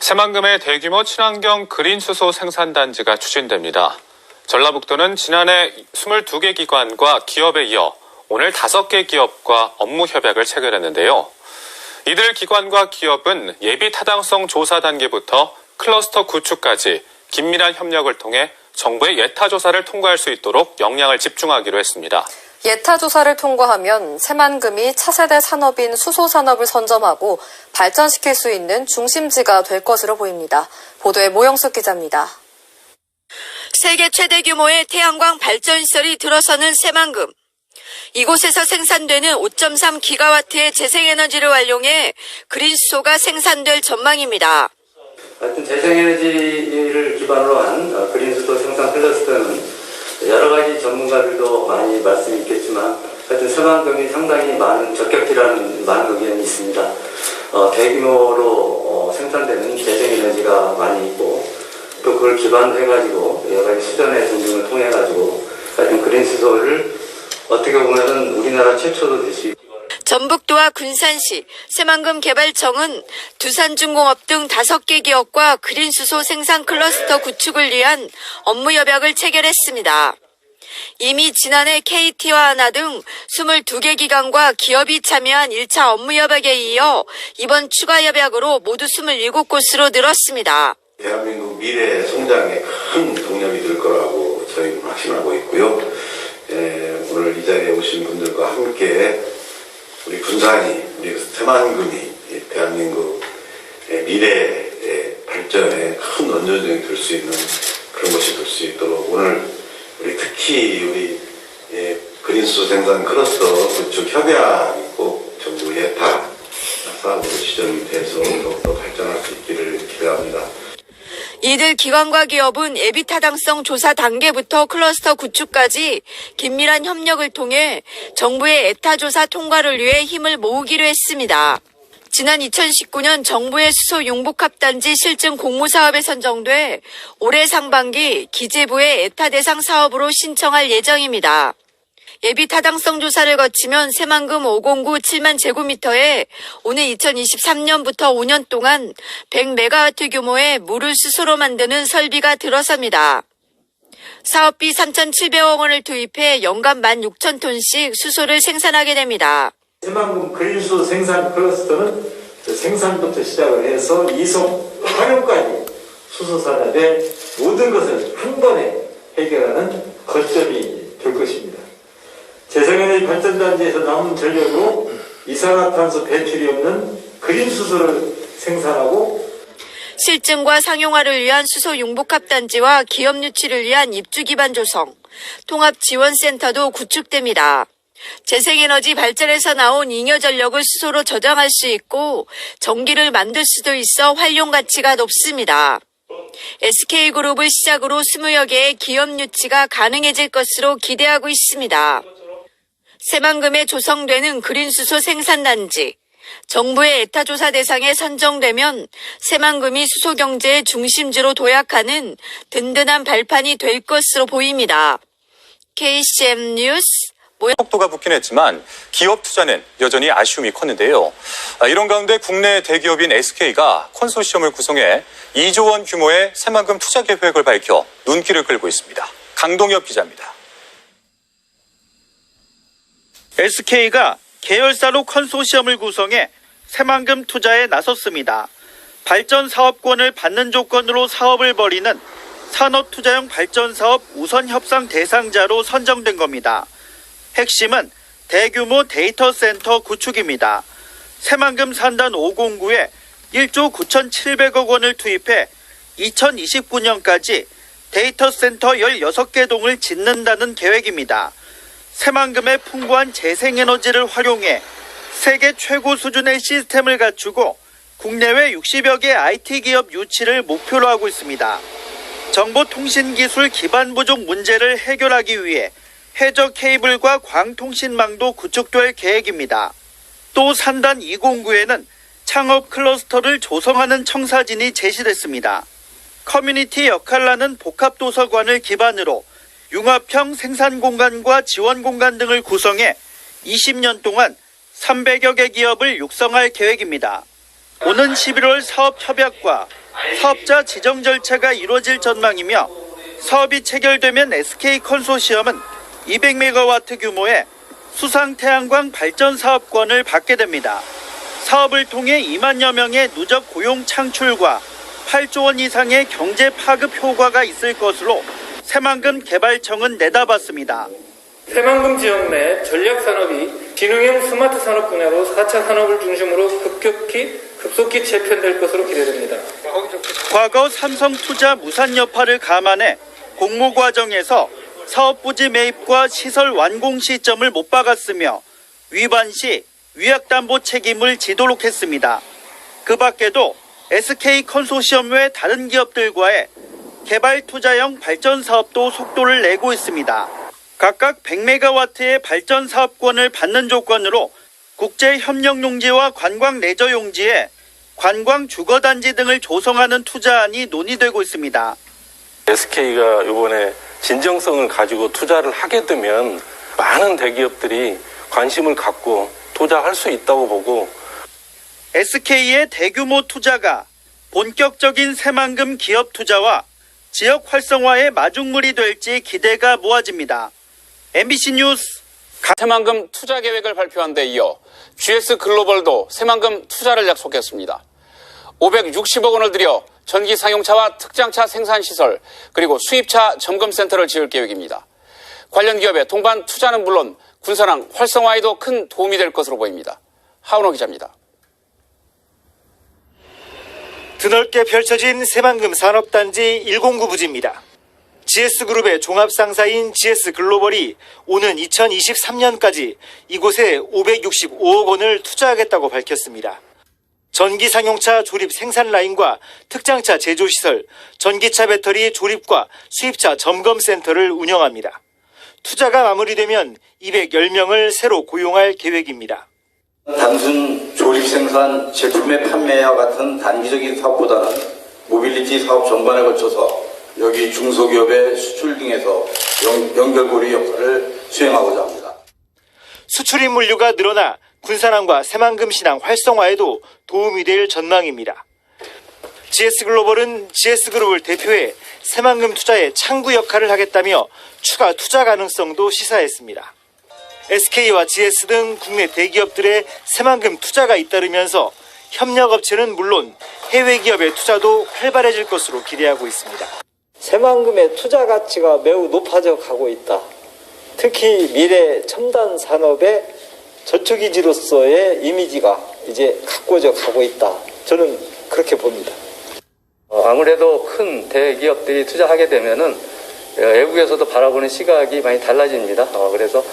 Speaker 17: 새만금의 대규모 친환경 그린 수소 생산단지가 추진됩니다. 전라북도는 지난해 22개 기관과 기업에 이어 오늘 5개 기업과 업무 협약을 체결했는데요. 이들 기관과 기업은 예비 타당성 조사 단계부터 클러스터 구축까지 긴밀한 협력을 통해 정부의 예타 조사를 통과할 수 있도록 역량을 집중하기로 했습니다.
Speaker 18: 예타 조사를 통과하면 새만금이 차세대 산업인 수소 산업을 선점하고 발전시킬 수 있는 중심지가 될 것으로 보입니다. 보도에 모영숙 기자입니다.
Speaker 22: 세계 최대 규모의 태양광 발전시설이 들어서는 새만금. 이곳에서 생산되는 5.3기가와트의 재생에너지를 활용해 그린수소가 생산될 전망입니다.
Speaker 1: 하여튼 재생에너지를 기반으로 한 그린수소 생산 클러스터는 여러 가지 전문가들도 많이 말씀이 있겠지만 하여튼 새만금이 상당히 많은 적격지라는 많은 의견이 있습니다. 대규모로 생산되는 재생에너지가 많이 있고 또 그걸 기반으로 해가지고 여러 가지 수전의 등등을 통해가지고 하여튼 그린수소를 어떻게 보면은 우리나라 최초로 될 수 있고
Speaker 22: 전북도와 군산시, 새만금개발청은 두산중공업 등 5개 기업과 그린수소 생산 클러스터 구축을 위한 업무 협약을 체결했습니다. 이미 지난해 KT와 하나 등 22개 기관과 기업이 참여한 1차 업무 협약에 이어 이번 추가 협약으로 모두 27곳으로 늘었습니다.
Speaker 6: 대한민국 미래 성장에 큰 동력이 될 거라고 저희는 확신하고 있고요. 오늘 이 자리에 오신 분들과 함께 우리 군산이, 우리 새만금이 대한민국 미래의 발전에 큰 원조적이 될 수 있는 그런 것이 될 수 있도록 오늘 우리 특히 우리 그린수소 생산 클러스터 구축 협약이 꼭 정부 예타 사업으로 지정이 돼서 더욱더 발전할 수 있기를 기대합니다.
Speaker 22: 이들 기관과 기업은 예비타당성 조사 단계부터 클러스터 구축까지 긴밀한 협력을 통해 정부의 에타조사 통과를 위해 힘을 모으기로 했습니다. 지난 2019년 정부의 수소 융복합단지 실증 공모사업에 선정돼 올해 상반기 기재부의 에타 대상 사업으로 신청할 예정입니다. 예비 타당성 조사를 거치면 새만금 509 7만 제곱미터에 오늘 2023년부터 5년 동안 100메가와트 규모의 물을 수소로 만드는 설비가 들어섭니다. 사업비 3,700억 원을 투입해 연간 16,000톤씩 수소를 생산하게 됩니다.
Speaker 20: 새만금 그린수소 생산 클러스터는 생산부터 시작을 해서 이송, 활용까지 수소 산업의 모든 것을 한 번에 해결하는 거점이 될 것입니다. 재생에너지 발전단지에서 남은 전력으로 이산화탄소 배출이 없는 그린수소를 생산하고
Speaker 22: 실증과 상용화를 위한 수소 융복합단지와 기업 유치를 위한 입주 기반 조성, 통합지원센터도 구축됩니다. 재생에너지 발전에서 나온 잉여 전력을 수소로 저장할 수 있고 전기를 만들 수도 있어 활용 가치가 높습니다. SK그룹을 시작으로 20여 개의 기업 유치가 가능해질 것으로 기대하고 있습니다. 새만금에 조성되는 그린수소 생산단지, 정부의 에타조사 대상에 선정되면 새만금이 수소경제의 중심지로 도약하는 든든한 발판이 될 것으로 보입니다. KCM 뉴스
Speaker 4: 속도가 붙긴 했지만 기업 투자는 여전히 아쉬움이 컸는데요. 이런 가운데 국내 대기업인 SK가 컨소시엄을 구성해 2조 원 규모의 새만금 투자 계획을 밝혀 눈길을 끌고 있습니다. 강동엽 기자입니다.
Speaker 8: SK가 계열사로 컨소시엄을 구성해 새만금 투자에 나섰습니다. 발전 사업권을 받는 조건으로 사업을 벌이는 산업투자형 발전사업 우선 협상 대상자로 선정된 겁니다. 핵심은 대규모 데이터 센터 구축입니다. 새만금 산단 509에 1조 9,700억 원을 투입해 2029년까지 데이터 센터 16개 동을 짓는다는 계획입니다. 새만금의 풍부한 재생에너지를 활용해 세계 최고 수준의 시스템을 갖추고 국내외 60여 개 IT 기업 유치를 목표로 하고 있습니다. 정보통신기술 기반 부족 문제를 해결하기 위해 해저 케이블과 광통신망도 구축될 계획입니다. 또 산단 209에는 창업 클러스터를 조성하는 청사진이 제시됐습니다. 커뮤니티 역할라는 복합도서관을 기반으로 융합형 생산공간과 지원공간 등을 구성해 20년 동안 300여 개 기업을 육성할 계획입니다. 오는 11월 사업협약과 사업자 지정 절차가 이루어질 전망이며 사업이 체결되면 SK 컨소시엄은 200메가와트 규모의 수상 태양광 발전 사업권을 받게 됩니다. 사업을 통해 2만여 명의 누적 고용 창출과 8조 원 이상의 경제 파급 효과가 있을 것으로 새만금 개발청은 내다봤습니다.
Speaker 10: 새만금 지역 내 전략산업이 기능형 스마트 산업 분야로 4차 산업을 중심으로 급속히 재편될 것으로 기대됩니다.
Speaker 8: 과거 삼성투자 무산 여파를 감안해 공모 과정에서 사업 부지 매입과 시설 완공 시점을 못 박았으며 위반 시 위약담보 책임을 지도록 했습니다. 그 밖에도 SK 컨소시엄 외 다른 기업들과의 개발 투자형 발전 사업도 속도를 내고 있습니다. 각각 100메가와트의 발전 사업권을 받는 조건으로 국제 협력 용지와 관광 레저 용지에 관광 주거단지 등을 조성하는 투자안이 논의되고 있습니다.
Speaker 11: SK가 이번에 진정성을 가지고 투자를 하게 되면 많은 대기업들이 관심을 갖고 투자할 수 있다고 보고
Speaker 8: SK의 대규모 투자가 본격적인 새만금 기업 투자와 지역 활성화의 마중물이 될지 기대가 모아집니다. MBC 뉴스
Speaker 13: 새만금 투자 계획을 발표한 데 이어 GS 글로벌도 새만금 투자를 약속했습니다. 560억 원을 들여 전기 상용차와 특장차 생산시설 그리고 수입차 점검센터를 지을 계획입니다. 관련 기업의 동반 투자는 물론 군산항 활성화에도 큰 도움이 될 것으로 보입니다. 하은호 기자입니다.
Speaker 7: 드넓게 펼쳐진 새만금 산업단지 109 부지입니다. GS그룹의 종합상사인 GS글로벌이 오는 2023년까지 이곳에 565억 원을 투자하겠다고 밝혔습니다. 전기 상용차 조립 생산 라인과 특장차 제조시설, 전기차 배터리 조립과 수입차 점검센터를 운영합니다. 투자가 마무리되면 210명을 새로 고용할 계획입니다.
Speaker 14: 단순 조립 생산, 제품의 판매와 같은 단기적인 사업보다는 모빌리티 사업 전반에 걸쳐서 여기 중소기업의 수출 등에서 연결고리 역할을 수행하고자 합니다.
Speaker 7: 수출입 물류가 늘어나 군산항과 새만금 신항 활성화에도 도움이 될 전망입니다. GS글로벌은 GS그룹을 대표해 새만금 투자의 창구 역할을 하겠다며 추가 투자 가능성도 시사했습니다. SK와 GS 등 국내 대기업들의 새만금 투자가 잇따르면서 협력업체는 물론 해외 기업의 투자도 활발해질 것으로 기대하고 있습니다.
Speaker 20: 새만금의 투자 가치가 매우 높아져 가고 있다. 특히 미래 첨단 산업의 저축이지로서의 이미지가 이제 가꿔져 가고 있다. 저는 그렇게 봅니다.
Speaker 1: 아무래도 큰 대기업들이 투자하게 되면은 외국에서도 바라보는 시각이 많이 달라집니다. 그래서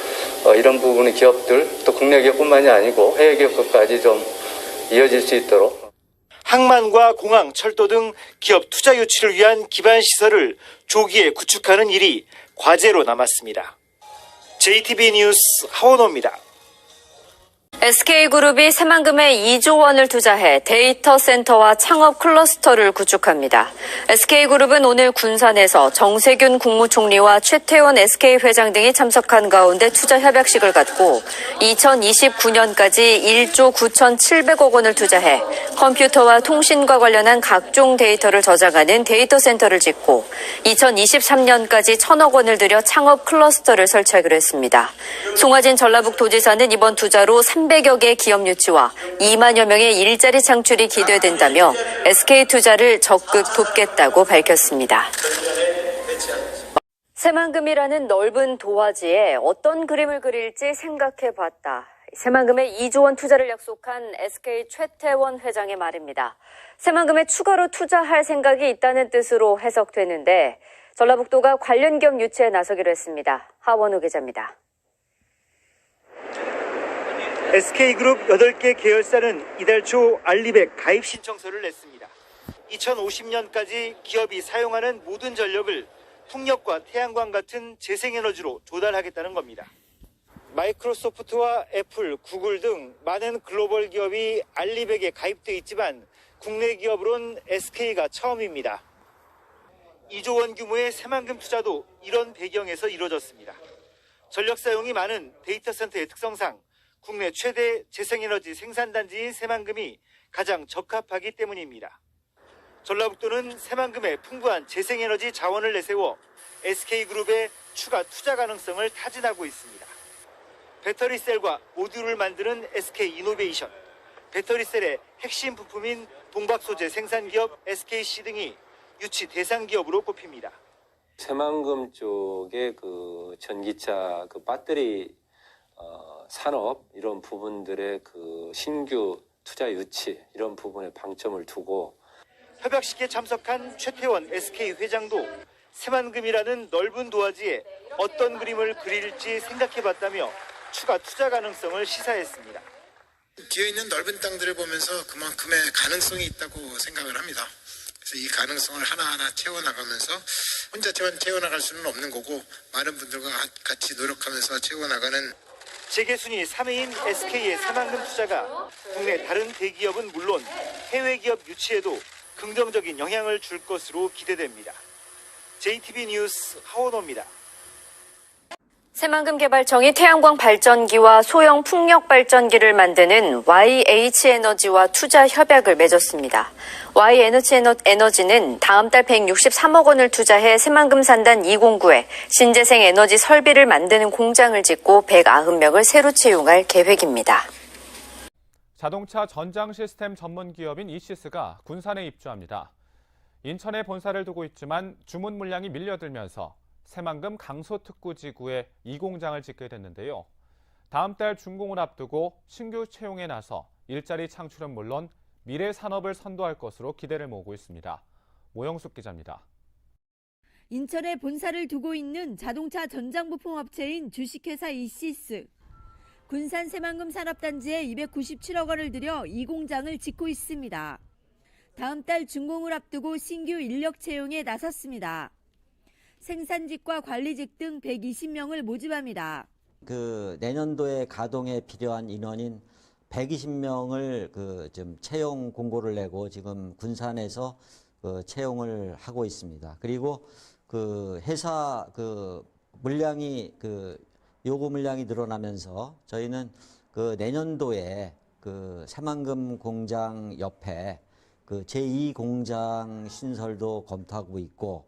Speaker 1: 이런 부분의 기업들, 또 국내 기업뿐만이 아니고 해외 기업까지 좀 이어질 수 있도록.
Speaker 7: 항만과 공항, 철도 등 기업 투자 유치를 위한 기반 시설을 조기에 구축하는 일이 과제로 남았습니다. JTB 뉴스 하원호입니다.
Speaker 18: SK그룹이 새만금에 2조 원을 투자해 데이터 센터와 창업 클러스터를 구축합니다. SK그룹은 오늘 군산에서 정세균 국무총리와 최태원 SK 회장 등이 참석한 가운데 투자 협약식을 갖고 2029년까지 1조 9,700억 원을 투자해 컴퓨터와 통신과 관련한 각종 데이터를 저장하는 데이터 센터를 짓고 2023년까지 1,000억 원을 들여 창업 클러스터를 설치하기로 했습니다. 송하진 전라북도지사는 이번 투자로 300여 개 기업 유치와 2만여 명의 일자리 창출이 기대된다며 SK투자를 적극 돕겠다고 밝혔습니다. 새만금이라는 넓은 도화지에 어떤 그림을 그릴지 생각해봤다. 새만금에 2조 원 투자를 약속한 SK 최태원 회장의 말입니다. 새만금에 추가로 투자할 생각이 있다는 뜻으로 해석되는데 전라북도가 관련 기업 유치에 나서기로 했습니다. 하원우 기자입니다.
Speaker 7: SK그룹 8개 계열사는 이달 초 알리백 가입 신청서를 냈습니다. 2050년까지 기업이 사용하는 모든 전력을 풍력과 태양광 같은 재생에너지로 조달하겠다는 겁니다. 마이크로소프트와 애플, 구글 등 많은 글로벌 기업이 알리백에 가입돼 있지만 국내 기업으론 SK가 처음입니다. 2조 원 규모의 새만금 투자도 이런 배경에서 이루어졌습니다. 전력 사용이 많은 데이터 센터의 특성상 국내 최대 재생에너지 생산단지인 새만금이 가장 적합하기 때문입니다. 전라북도는 새만금에 풍부한 재생에너지 자원을 내세워 SK그룹의 추가 투자 가능성을 타진하고 있습니다. 배터리셀과 모듈을 만드는 SK이노베이션, 배터리셀의 핵심 부품인 동박소재 생산기업 SKC 등이 유치 대상 기업으로 꼽힙니다.
Speaker 15: 새만금 쪽의 그 전기차 그 배터리 산업 이런 부분들의 그 신규 투자 유치 이런 부분에 방점을 두고
Speaker 7: 협약식에 참석한 최태원 SK 회장도 새만금이라는 넓은 도화지에 어떤 그림을 그릴지 생각해봤다며 추가 투자 가능성을 시사했습니다.
Speaker 9: 비어있는 넓은 땅들을 보면서 그만큼의 가능성이 있다고 생각을 합니다. 그래서 이 가능성을 하나하나 채워나가면서 혼자만 채워나갈 수는 없는 거고 많은 분들과 같이 노력하면서 채워나가는
Speaker 7: 재계 순위 3위인 SK의 새만금 투자가 국내 다른 대기업은 물론 해외 기업 유치에도 긍정적인 영향을 줄 것으로 기대됩니다. JTB 뉴스 하원호입니다.
Speaker 18: 새만금개발청이 태양광 발전기와 소형 풍력 발전기를 만드는 YH에너지와 투자 협약을 맺었습니다. YH에너지는 다음 달 163억 원을 투자해 새만금 산단 209에 신재생 에너지 설비를 만드는 공장을 짓고 190명을 새로 채용할 계획입니다.
Speaker 17: 자동차 전장 시스템 전문 기업인 이시스가 군산에 입주합니다. 인천에 본사를 두고 있지만 주문 물량이 밀려들면서 새만금 강소특구지구에 이 공장을 짓게 됐는데요. 다음 달 준공을 앞두고 신규 채용에 나서 일자리 창출은 물론 미래 산업을 선도할 것으로 기대를 모으고 있습니다. 모영숙 기자입니다.
Speaker 22: 인천에 본사를 두고 있는 자동차 전장 부품 업체인 주식회사 이시스. 군산 새만금 산업단지에 297억 원을 들여 이 공장을 짓고 있습니다. 다음 달 준공을 앞두고 신규 인력 채용에 나섰습니다. 생산직과 관리직 등 120명을 모집합니다.
Speaker 12: 내년도에 가동에 필요한 인원인 120명을 좀 채용 공고를 내고 지금 군산에서 채용을 하고 있습니다. 그리고 회사 물량이 요구 물량이 늘어나면서 저희는 내년도에 새만금 공장 옆에 제2 공장 신설도 검토하고 있고.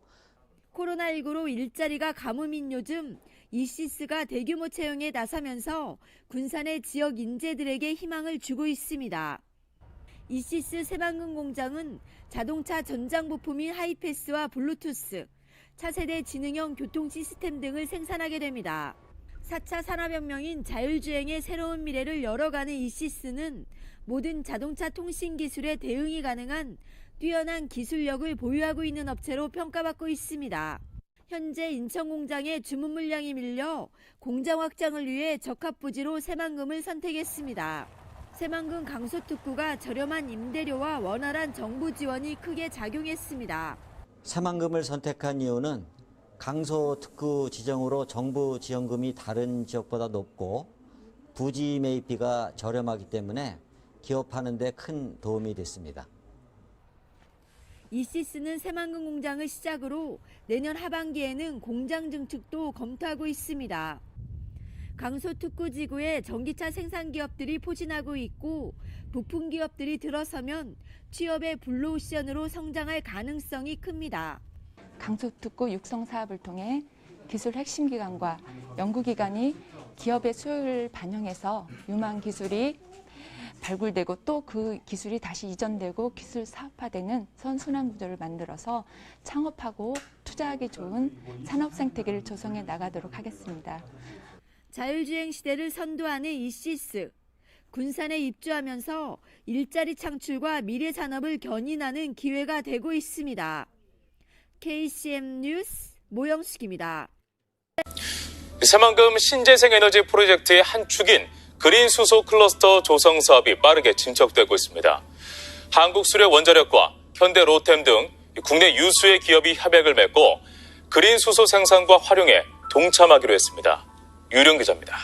Speaker 22: 코로나19로 일자리가 가뭄인 요즘 이시스가 대규모 채용에 나서면서 군산의 지역 인재들에게 희망을 주고 있습니다. 이시스 새만금 공장은 자동차 전장 부품인 하이패스와 블루투스, 차세대 지능형 교통 시스템 등을 생산하게 됩니다. 4차 산업혁명인 자율주행의 새로운 미래를 열어가는 이시스는 모든 자동차 통신 기술에 대응이 가능한 뛰어난 기술력을 보유하고 있는 업체로 평가받고 있습니다. 현재 인천 공장에 주문 물량이 밀려 공장 확장을 위해 적합부지로 새만금을 선택했습니다. 새만금 강소특구가 저렴한 임대료와 원활한 정부 지원이 크게 작용했습니다.
Speaker 12: 새만금을 선택한 이유는 강소특구 지정으로 정부 지원금이 다른 지역보다 높고 부지 매입비가 저렴하기 때문에 기업하는 데 큰 도움이 됐습니다.
Speaker 22: 이시스는 새만금 공장을 시작으로 내년 하반기에는 공장 증축도 검토하고 있습니다. 강소특구지구에 전기차 생산 기업들이 포진하고 있고 부품 기업들이 들어서면 취업의 블루오션으로 성장할 가능성이 큽니다.
Speaker 16: 강소특구 육성 사업을 통해 기술 핵심 기관과 연구기관이 기업의 수요를 반영해서 유망 기술이 발굴되고 또 그 기술이 다시 이전되고 기술 사업화되는 선순환 구조를 만들어서 창업하고 투자하기 좋은 산업 생태계를 조성해 나가도록 하겠습니다.
Speaker 22: 자율주행 시대를 선도하는 이시스. 군산에 입주하면서 일자리 창출과 미래 산업을 견인하는 기회가 되고 있습니다. KCM 뉴스 모영숙입니다.
Speaker 19: 새만금 신재생 에너지 프로젝트의 한 축인 그린 수소 클러스터 조성 사업이 빠르게 진척되고 있습니다. 한국수력원자력과 현대로템 등 국내 유수의 기업이 협약을 맺고 그린 수소 생산과 활용에 동참하기로 했습니다. 유령 기자입니다.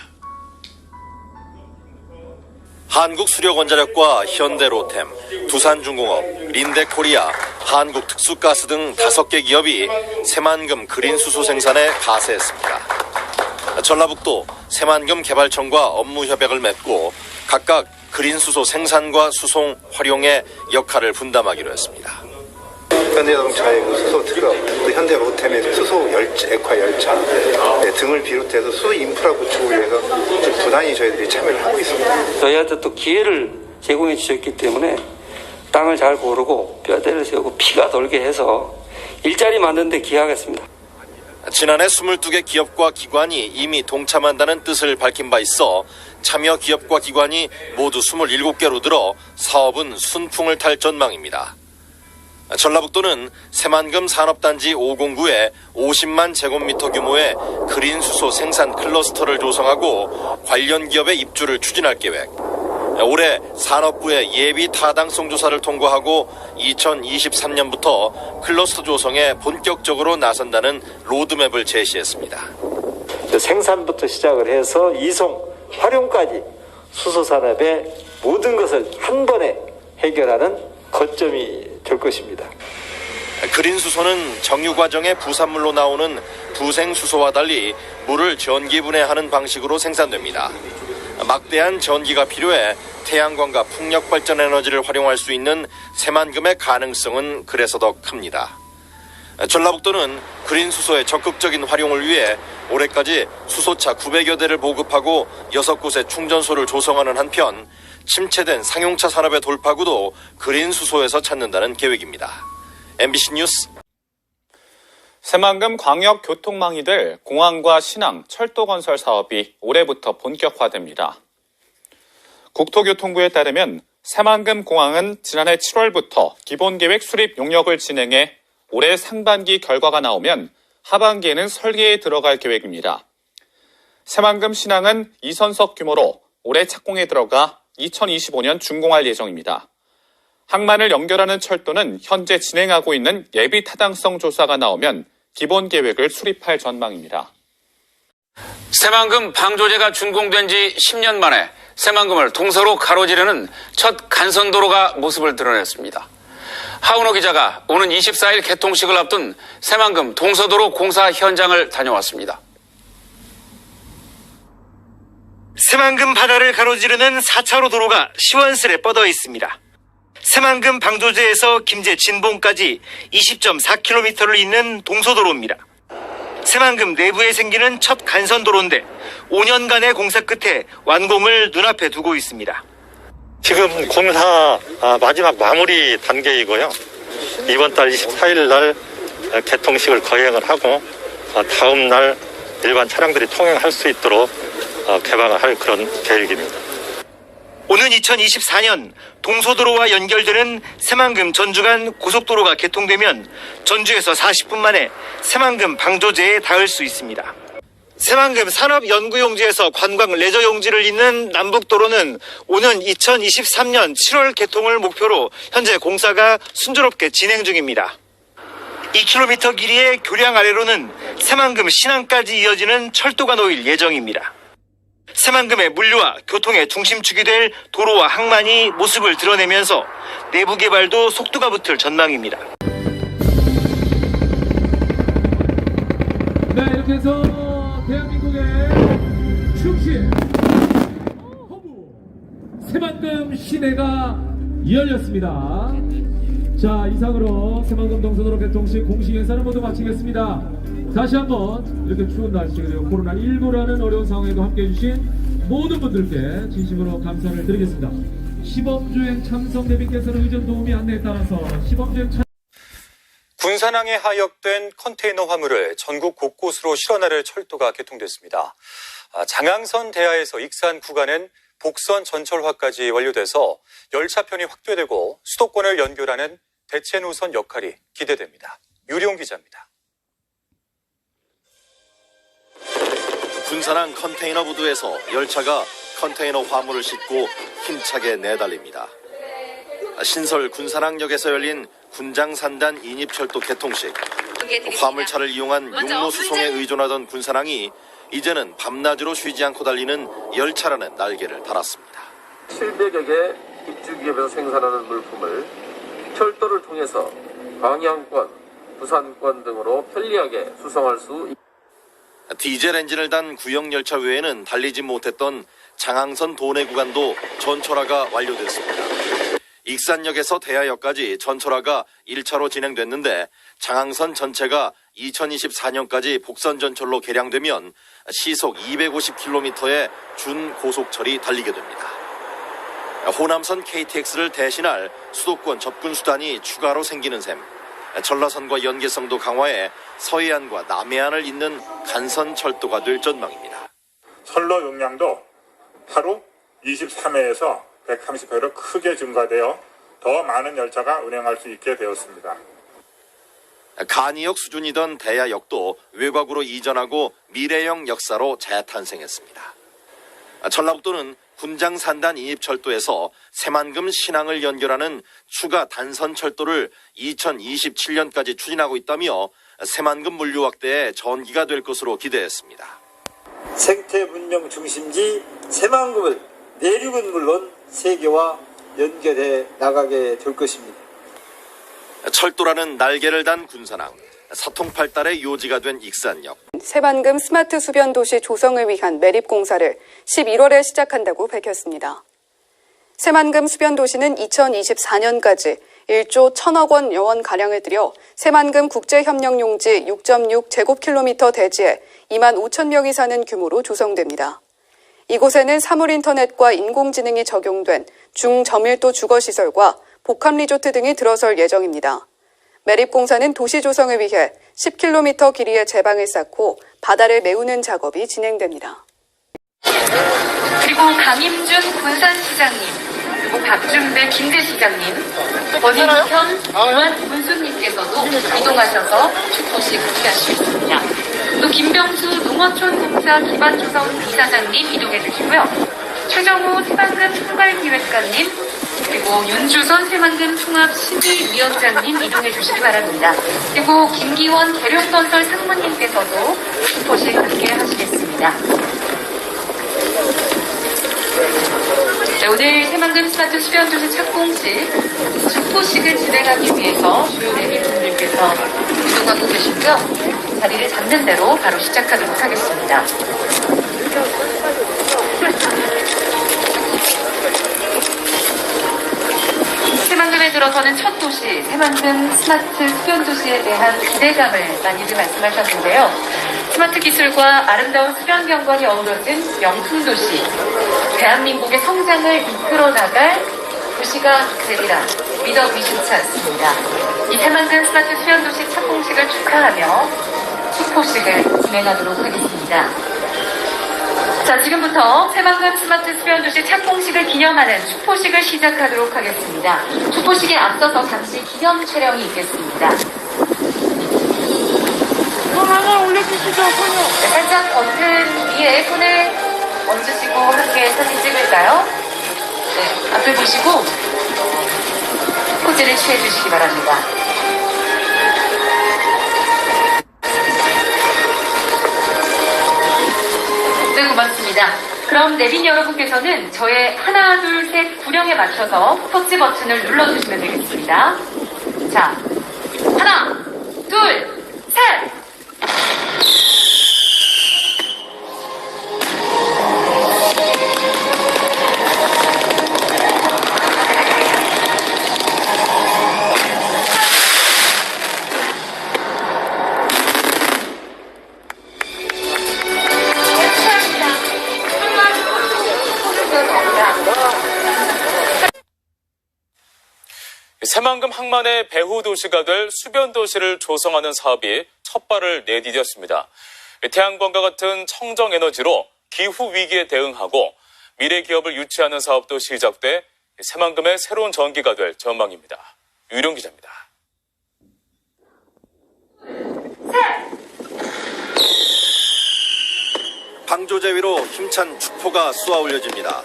Speaker 5: 한국수력원자력과 현대로템, 두산중공업, 린데코리아, 한국특수가스 등 5개 기업이 새만금 그린 수소 생산에 가세했습니다. 전라북도 새만금 개발청과 업무 협약을 맺고 각각 그린 수소 생산과 수송, 활용의 역할을 분담하기로 했습니다.
Speaker 21: 현대자동차의 수소 트럭, 또 현대로템의 수소 액화 열차 등을 비롯해서 수소 인프라 구축을 위해서 부단히 저희들이 참여를 하고 있습니다.
Speaker 26: 저희한테 또 기회를 제공해 주셨기 때문에 땅을 잘 고르고 뼈대를 세우고 피가 돌게 해서 일자리 만드는 데 기여하겠습니다.
Speaker 5: 지난해 22개 기업과 기관이 이미 동참한다는 뜻을 밝힌 바 있어 참여 기업과 기관이 모두 27개로 늘어 사업은 순풍을 탈 전망입니다. 전라북도는 새만금 산업단지 509에 50만 제곱미터 규모의 그린 수소 생산 클러스터를 조성하고 관련 기업의 입주를 추진할 계획. 올해 산업부의 예비 타당성 조사를 통과하고 2023년부터 클러스터 조성에 본격적으로 나선다는 로드맵을 제시했습니다.
Speaker 20: 생산부터 시작을 해서 이송, 활용까지 수소산업의 모든 것을 한 번에 해결하는 거점이 될 것입니다.
Speaker 5: 그린 수소는 정유 과정의 부산물로 나오는 부생 수소와 달리 물을 전기 분해하는 방식으로 생산됩니다. 막대한 전기가 필요해 태양광과 풍력 발전 에너지를 활용할 수 있는 새만금의 가능성은 그래서 더 큽니다. 전라북도는 그린 수소의 적극적인 활용을 위해 올해까지 수소차 900여 대를 보급하고 6곳의 충전소를 조성하는 한편 침체된 상용차 산업의 돌파구도 그린 수소에서 찾는다는 계획입니다. MBC 뉴스.
Speaker 17: 새만금 광역 교통망이 될 공항과 신항, 철도 건설 사업이 올해부터 본격화됩니다. 국토교통부에 따르면 새만금 공항은 지난해 7월부터 기본계획 수립 용역을 진행해 올해 상반기 결과가 나오면 하반기에는 설계에 들어갈 계획입니다. 새만금 신항은 2선석 규모로 올해 착공에 들어가 2025년 준공할 예정입니다. 항만을 연결하는 철도는 현재 진행하고 있는 예비 타당성 조사가 나오면 기본 계획을 수립할 전망입니다.
Speaker 13: 새만금 방조제가 준공된 지 10년 만에 새만금을 동서로 가로지르는 첫 간선도로가 모습을 드러냈습니다. 하은호 기자가 오는 24일 개통식을 앞둔 새만금 동서도로 공사 현장을 다녀왔습니다.
Speaker 7: 새만금 바다를 가로지르는 4차로 도로가 시원스레 뻗어 있습니다. 새만금 방조제에서 김제 진봉까지 20.4km를 잇는 동서도로입니다. 새만금 내부에 생기는 첫 간선도로인데 5년간의 공사 끝에 완공을 눈앞에 두고 있습니다.
Speaker 2: 지금 공사 마지막 마무리 단계이고요. 이번 달 24일 날 개통식을 거행을 하고 다음 날 일반 차량들이 통행할 수 있도록 개방을 할 그런 계획입니다.
Speaker 7: 오는 2024년 동서도로와 연결되는 새만금 전주 간 고속도로가 개통되면 전주에서 40분 만에 새만금 방조제에 닿을 수 있습니다. 새만금 산업연구용지에서 관광 레저용지를 잇는 남북도로는 오는 2023년 7월 개통을 목표로 현재 공사가 순조롭게 진행 중입니다. 2km 길이의 교량 아래로는 새만금 신항까지 이어지는 철도가 놓일 예정입니다. 새만금의 물류와 교통의 중심축이 될 도로와 항만이 모습을 드러내면서 내부 개발도 속도가 붙을 전망입니다.
Speaker 3: 네, 이렇게 해서 대한민국의 충실 허브 새만금 시내가 열렸습니다. 자, 이상으로 새만금 동서도로 개통식 공식 행사를 모두 마치겠습니다. 다시 한번 이렇게 추운 날씨 그리고 코로나19라는 어려운 상황에도 함께해 주신 모든 분들께 진심으로 감사를 드리겠습니다. 시범주행 참석 내빈께서는 의전 도우미 안내에 따라서 시범주행
Speaker 4: 군산항에 하역된 컨테이너 화물을 전국 곳곳으로 실어나를 철도가 개통됐습니다. 장항선 대하에서 익산 구간은 복선 전철화까지 완료돼서 열차편이 확대되고 수도권을 연결하는 대체 노선 역할이 기대됩니다. 유리용 기자입니다.
Speaker 5: 군산항 컨테이너 부두에서 열차가 컨테이너 화물을 싣고 힘차게 내달립니다. 신설 군산항역에서 열린 군장산단 인입철도 개통식. 화물차를 이용한 육로 수송에 의존하던 군산항이 이제는 밤낮으로 쉬지 않고 달리는 열차라는 날개를 달았습니다.
Speaker 6: 700여 개 입주기업에서 생산하는 물품을 철도를 통해서 광양권, 부산권 등으로 편리하게 수송할 수 있습니다.
Speaker 5: 디젤 엔진을 단 구역열차 외에는 달리지 못했던 장항선 도내 구간도 전철화가 완료됐습니다. 익산역에서 대하역까지 전철화가 1차로 진행됐는데 장항선 전체가 2024년까지 복선전철로 개량되면 시속 250km의 준고속철이 달리게 됩니다. 호남선 KTX를 대신할 수도권 접근수단이 추가로 생기는 셈. 전라선과 연계성도 강화해 서해안과 남해안을 잇는 간선철도가 될 전망입니다.
Speaker 23: 선로 용량도 하루 23회에서 130회로 크게 증가되어
Speaker 8: 더 많은 열차가 운행할 수 있게 되었습니다.
Speaker 5: 간이역 수준이던 대야역도 외곽으로 이전하고 미래형 역사로 재탄생했습니다. 전라북도는 군장산단 인입철도에서 새만금 신항을 연결하는 추가 단선철도를 2027년까지 추진하고 있다며 새만금 물류 확대의 전기가 될 것으로 기대했습니다.
Speaker 20: 생태 문명 중심지 새만금을 내륙은 물론 세계와 연결해 나가게 될 것입니다.
Speaker 5: 철도라는 날개를 단 군산항, 사통팔달의 요지가 된 익산역.
Speaker 10: 새만금 스마트 수변 도시 조성을 위한 매립 공사를 11월에 시작한다고 밝혔습니다. 새만금 수변 도시는 2024년까지 1조 1,000억 원 여원가량을 들여 새만금 국제협력용지 6.6제곱킬로미터 대지에 2만 5천 명이 사는 규모로 조성됩니다. 이곳에는 사물인터넷과 인공지능이 적용된 중저밀도 주거시설과 복합리조트 등이 들어설 예정입니다. 매립공사는 도시 조성을 위해 10km 길이의 제방을 쌓고 바다를 메우는 작업이 진행됩니다.
Speaker 11: 그리고 강임준 군산시장님, 그리고 박준배 김제시장님, 권인현 유한군수님께서도 이동하셔서 축포식 함께할 수 있습니다. 또 김병수 농어촌공사 기반조성 이사장님 이동해 주시고요. 최정호 새만금 총괄기획관님, 그리고 윤주선 새만금 통합심의위원장님 이동해 주시기 바랍니다. 그리고 김기원 계룡건설 상무님께서도 축포식 함께 하시겠습니다. 네, 오늘 새만금 스마트 수변도시 착공식 축포식을 진행하기 위해서 주요 내빈분들께서 이동하고 계시고요. 자리를 잡는 대로 바로 시작하도록 하겠습니다. 새만금에 들어서는 첫 도시, 새만금 스마트 수변도시에 대한 기대감을 많이들 말씀하셨는데요. 스마트 기술과 아름다운 수변 경관이 어우러진 명품도시, 대한민국의 성장을 이끌어 나갈 도시가 되리라 믿어 의심치 않습니다. 이 새만금 스마트 수변도시 착공식을 축하하며 축포식을 진행하도록 하겠습니다. 자, 지금부터 새만금 스마트 수변도시 착공식을 기념하는 축포식을 시작하도록 하겠습니다. 축포식에 앞서서 잠시 기념 촬영이 있겠습니다. 손 하나 올려주시죠, 손요. 네, 살짝 버튼 위에 손을 얹으시고 함께 사진 찍을까요? 네, 앞을 보시고 포즈를 취해주시기 바랍니다. 네, 고맙습니다. 그럼 내빈 여러분께서는 저의 하나, 둘, 셋 구령에 맞춰서 포즈 버튼을 눌러주시면 되겠습니다. 자, 하나, 둘, 셋!
Speaker 19: 새만금 항만의 배후 도시가 될 수변 도시를 조성하는 사업이 첫 발을 내디뎠습니다. 태양광과 같은 청정 에너지로 기후 위기에 대응하고 미래 기업을 유치하는 사업도 시작돼 새만금의 새로운 전기가 될 전망입니다. 유령 기자입니다.
Speaker 5: 방조제위로 힘찬 축포가 쏘아 올려집니다.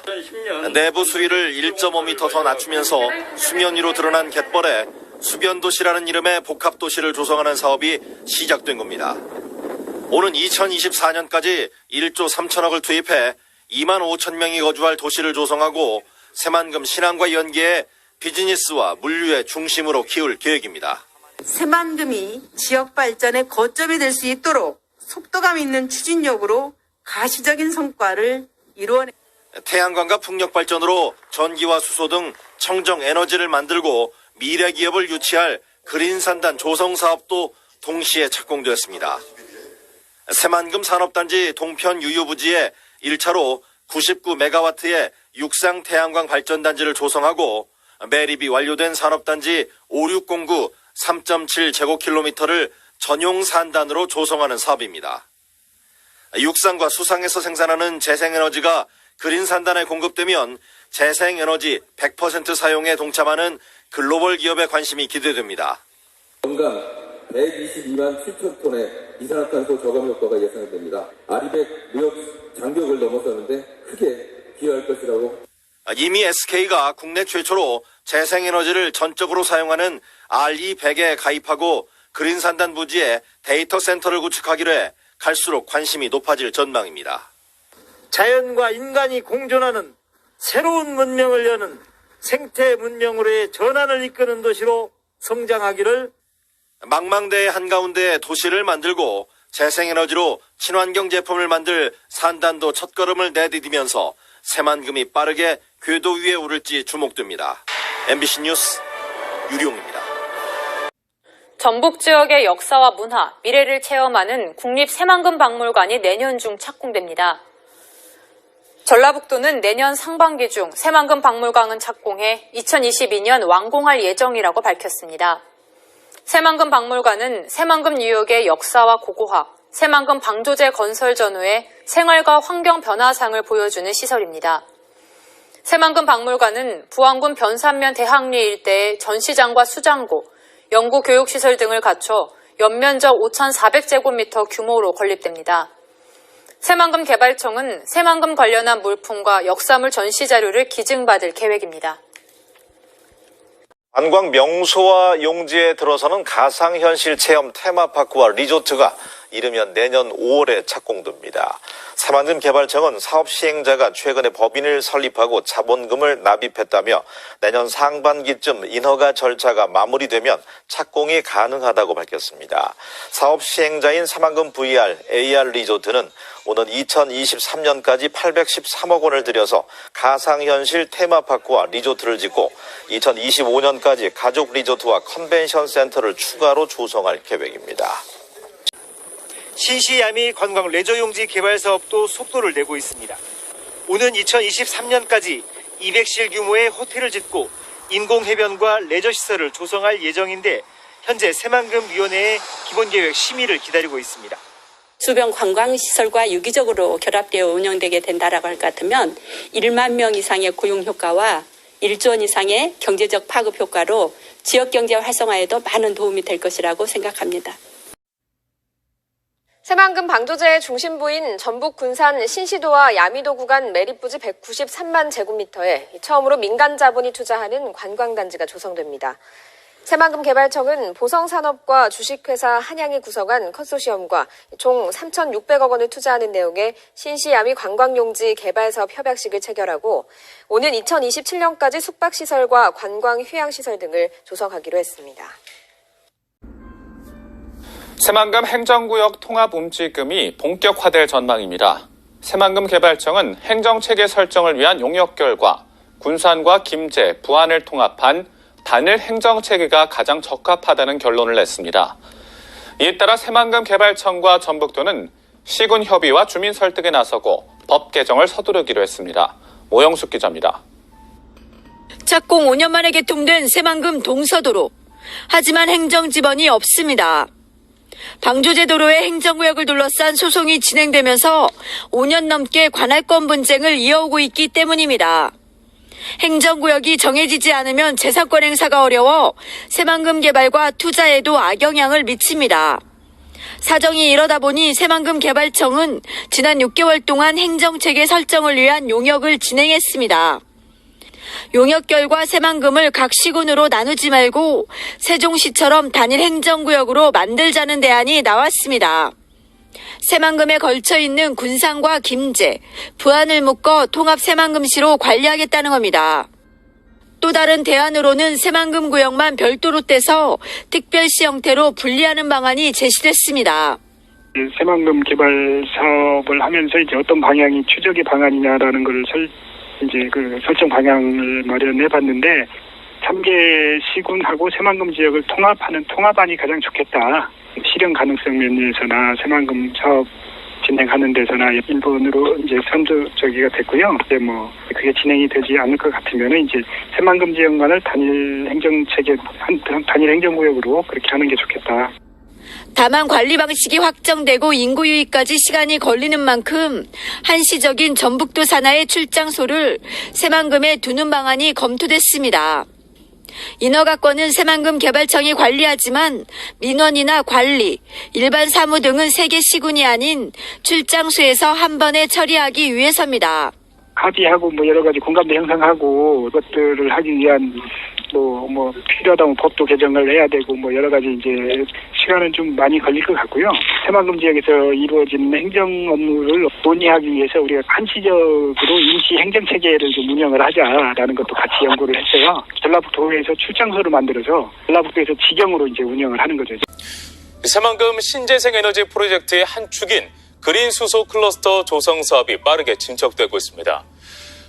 Speaker 5: 내부 수위를 1.5m 더 낮추면서 수면 위로 드러난 갯벌에 수변도시라는 이름의 복합도시를 조성하는 사업이 시작된 겁니다. 오는 2024년까지 1조 3천억을 투입해 2만 5천 명이 거주할 도시를 조성하고 새만금 신항과 연계해 비즈니스와 물류의 중심으로 키울 계획입니다.
Speaker 23: 새만금이 지역 발전의 거점이 될 수 있도록 속도감 있는 추진력으로 가시적인 성과를 이루어내.
Speaker 5: 태양광과 풍력 발전으로 전기와 수소 등 청정 에너지를 만들고 미래 기업을 유치할 그린산단 조성 사업도 동시에 착공되었습니다. 새만금 산업단지 동편 유유부지에 1차로 99메가와트의 육상 태양광 발전단지를 조성하고 매립이 완료된 산업단지 5609 3.7제곱킬로미터를 전용 산단으로 조성하는 사업입니다. 육상과 수상에서 생산하는 재생에너지가 그린산단에 공급되면 재생에너지 100% 사용에 동참하는 글로벌 기업의 관심이 기대됩니다.
Speaker 1: 연간 122만 7천 톤의 이산화탄소 저감 효과가 예상됩니다. 아리백 무역 장벽을 넘어서는데 크게 기여할 것이라고.
Speaker 5: 이미 SK가 국내 최초로 재생에너지를 전적으로 사용하는 RE100에 가입하고 그린산단 부지에 데이터 센터를 구축하기로 해 갈수록 관심이 높아질 전망입니다.
Speaker 9: 자연과 인간이 공존하는 새로운 문명을 여는 생태 문명으로의 전환을 이끄는 도시로 성장하기를.
Speaker 5: 망망대해 한가운데 도시를 만들고 재생에너지로 친환경 제품을 만들 산단도 첫걸음을 내디디면서 새만금이 빠르게 궤도 위에 오를지 주목됩니다. MBC 뉴스 유룡입니다.
Speaker 18: 전북 지역의 역사와 문화, 미래를 체험하는 국립새만금박물관이 내년 중 착공됩니다. 전라북도는 내년 상반기 중 새만금박물관을 착공해 2022년 완공할 예정이라고 밝혔습니다. 새만금박물관은 새만금 유역의 역사와 고고학, 새만금 방조제 건설 전후의 생활과 환경 변화상을 보여주는 시설입니다. 새만금박물관은 부안군 변산면 대학리 일대의 전시장과 수장고, 연구 교육시설 등을 갖춰 연면적 5,400제곱미터 규모로 건립됩니다. 새만금 개발청은 새만금 관련한 물품과 역사물 전시 자료를 기증받을 계획입니다.
Speaker 5: 관광 명소와 용지에 들어서는 가상현실 체험 테마파크와 리조트가 이르면 내년 5월에 착공됩니다. 새만금 개발청은 사업 시행자가 최근에 법인을 설립하고 자본금을 납입했다며 내년 상반기쯤 인허가 절차가 마무리되면 착공이 가능하다고 밝혔습니다. 사업 시행자인 새만금 VR, AR 리조트는 오는 2023년까지 813억 원을 들여서 가상현실 테마파크와 리조트를 짓고 2025년까지 가족 리조트와 컨벤션 센터를 추가로 조성할 계획입니다.
Speaker 7: 신시야미 관광 레저용지 개발 사업도 속도를 내고 있습니다. 오는 2023년까지 200실 규모의 호텔을 짓고 인공해변과 레저시설을 조성할 예정인데 현재 새만금위원회의 기본계획 심의를 기다리고 있습니다.
Speaker 14: 주변 관광시설과 유기적으로 결합되어 운영되게 된다라고 할 것 같으면 1만 명 이상의 고용 효과와 1조 원 이상의 경제적 파급 효과로 지역경제 활성화에도 많은 도움이 될 것이라고 생각합니다.
Speaker 15: 새만금 방조제의 중심부인 전북 군산 신시도와 야미도 구간 매립부지 193만 제곱미터에 처음으로 민간 자본이 투자하는 관광단지가 조성됩니다. 새만금 개발청은 보성산업과 주식회사 한양이 구성한 컨소시엄과 총 3,600억 원을 투자하는 내용의 신시야미 관광용지 개발사업 협약식을 체결하고 오는 2027년까지 숙박시설과 관광 휴양시설 등을 조성하기로 했습니다.
Speaker 17: 새만금 행정구역 통합 움직임이 본격화될 전망입니다. 새만금 개발청은 행정체계 설정을 위한 용역 결과 군산과 김제, 부안을 통합한 단일 행정체계가 가장 적합하다는 결론을 냈습니다. 이에 따라 새만금 개발청과 전북도는 시군 협의와 주민 설득에 나서고 법 개정을 서두르기로 했습니다. 모영숙 기자입니다.
Speaker 22: 착공 5년 만에 개통된 새만금 동서도로. 하지만 행정지번이 없습니다. 방조제 도로의 행정구역을 둘러싼 소송이 진행되면서 5년 넘게 관할권 분쟁을 이어오고 있기 때문입니다. 행정구역이 정해지지 않으면 재산권 행사가 어려워 새만금 개발과 투자에도 악영향을 미칩니다. 사정이 이러다 보니 새만금 개발청은 지난 6개월 동안 행정체계 설정을 위한 용역을 진행했습니다. 용역 결과 새만금을 각 시군으로 나누지 말고 세종시처럼 단일 행정구역으로 만들자는 대안이 나왔습니다. 새만금에 걸쳐 있는 군산과 김제, 부안을 묶어 통합 새만금시로 관리하겠다는 겁니다. 또 다른 대안으로는 새만금 구역만 별도로 떼서 특별시 형태로 분리하는 방안이 제시됐습니다.
Speaker 24: 새만금 개발 사업을 하면서 이제 어떤 방향이 추적의 방안이냐라는 걸 설정 방향을 마련해봤는데 3개 시군하고 새만금 지역을 통합하는 통합안이 가장 좋겠다. 실현 가능성 면에서나 새만금 사업 진행하는 데서나 일본으로 이제 선두적이가 됐고요. 이제 그게 진행이 되지 않을 것 같으면은 이제 새만금 지역만을 단일 행정체계 단일 행정구역으로 그렇게 하는 게 좋겠다.
Speaker 22: 다만 관리 방식이 확정되고 인구 유입까지 시간이 걸리는 만큼 한시적인 전북도 산하의 출장소를 새만금에 두는 방안이 검토됐습니다. 인허가권은 새만금 개발청이 관리하지만 민원이나 관리, 일반 사무 등은 세계 시군이 아닌 출장소에서 한 번에 처리하기 위해서입니다.
Speaker 24: 합의하고 뭐 여러 가지 공감대 형성하고 그것들을 하기 위한 뭐 필요하다면 법도 개정을 해야 되고 뭐 여러 가지 이제 시간은 좀 많이 걸릴 것 같고요. 새만금 지역에서 이루어지는 행정 업무를 논의하기 위해서 우리가 한시적으로 임시 행정 체계를 좀 운영을 하자라는 것도 같이 연구를 했어요. 전라북도에서 출장소를 만들어서 전라북도에서 직영으로 이제 운영을 하는 거죠.
Speaker 19: 새만금 신재생에너지 프로젝트의 한 축인 그린 수소 클러스터 조성 사업이 빠르게 진척되고 있습니다.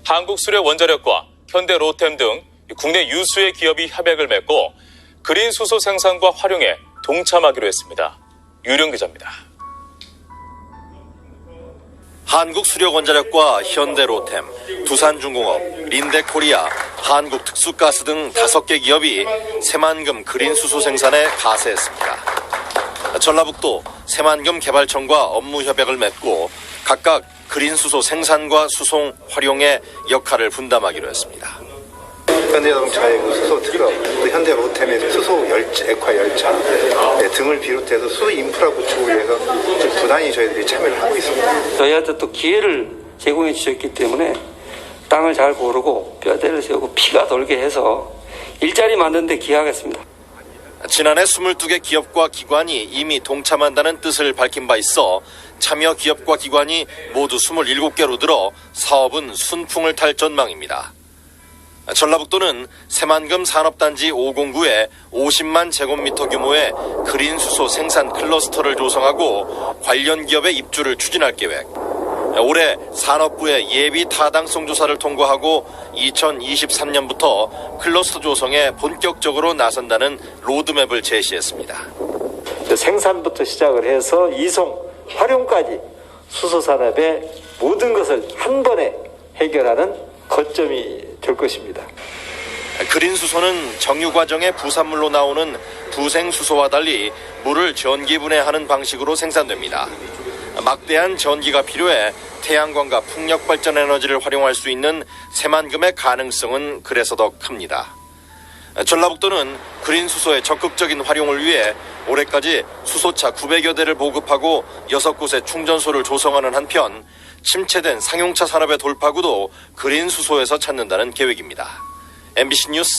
Speaker 19: 한국수력 원자력과 현대 로템 등 국내 유수의 기업이 협약을 맺고 그린 수소 생산과 활용에 동참하기로 했습니다. 유령 기자입니다.
Speaker 5: 한국수력원자력과 현대로템, 두산중공업, 린데코리아, 한국특수가스 등 5개 기업이 새만금 그린 수소 생산에 가세했습니다. 전라북도 새만금 개발청과 업무 협약을 맺고 각각 그린 수소 생산과 수송, 활용의 역할을 분담하기로 했습니다.
Speaker 12: 현대자동차의 수소 트럭, 또 현대로템의 수소 액화 열차 등을 비롯해서 수소 인프라 구축을 위해서 부단히 저희들이 참여를 하고 있습니다.
Speaker 13: 저희한테 또 기회를 제공해 주셨기 때문에 땅을 잘 고르고 뼈대를 세우고 피가 돌게 해서 일자리 만드는 데 기여하겠습니다.
Speaker 5: 지난해 22개 기업과 기관이 이미 동참한다는 뜻을 밝힌 바 있어 참여 기업과 기관이 모두 27개로 들어 사업은 순풍을 탈 전망입니다. 전라북도는 새만금 산업단지 509에 50만 제곱미터 규모의 그린 수소 생산 클러스터를 조성하고 관련 기업의 입주를 추진할 계획. 올해 산업부의 예비 타당성 조사를 통과하고 2023년부터 클러스터 조성에 본격적으로 나선다는 로드맵을 제시했습니다.
Speaker 20: 생산부터 시작을 해서 이송, 활용까지 수소산업의 모든 것을 한 번에 해결하는 거점이 될 것입니다.
Speaker 5: 그린 수소는 정유 과정의 부산물로 나오는 부생수소와 달리 물을 전기분해하는 방식으로 생산됩니다. 막대한 전기가 필요해 태양광과 풍력 발전 에너지를 활용할 수 있는 새만금의 가능성은 그래서 더 큽니다. 전라북도는 그린 수소의 적극적인 활용을 위해 올해까지 수소차 900여 대를 보급하고 6곳의 충전소를 조성하는 한편 침체된 상용차 산업의 돌파구도 그린 수소에서 찾는다는 계획입니다. MBC 뉴스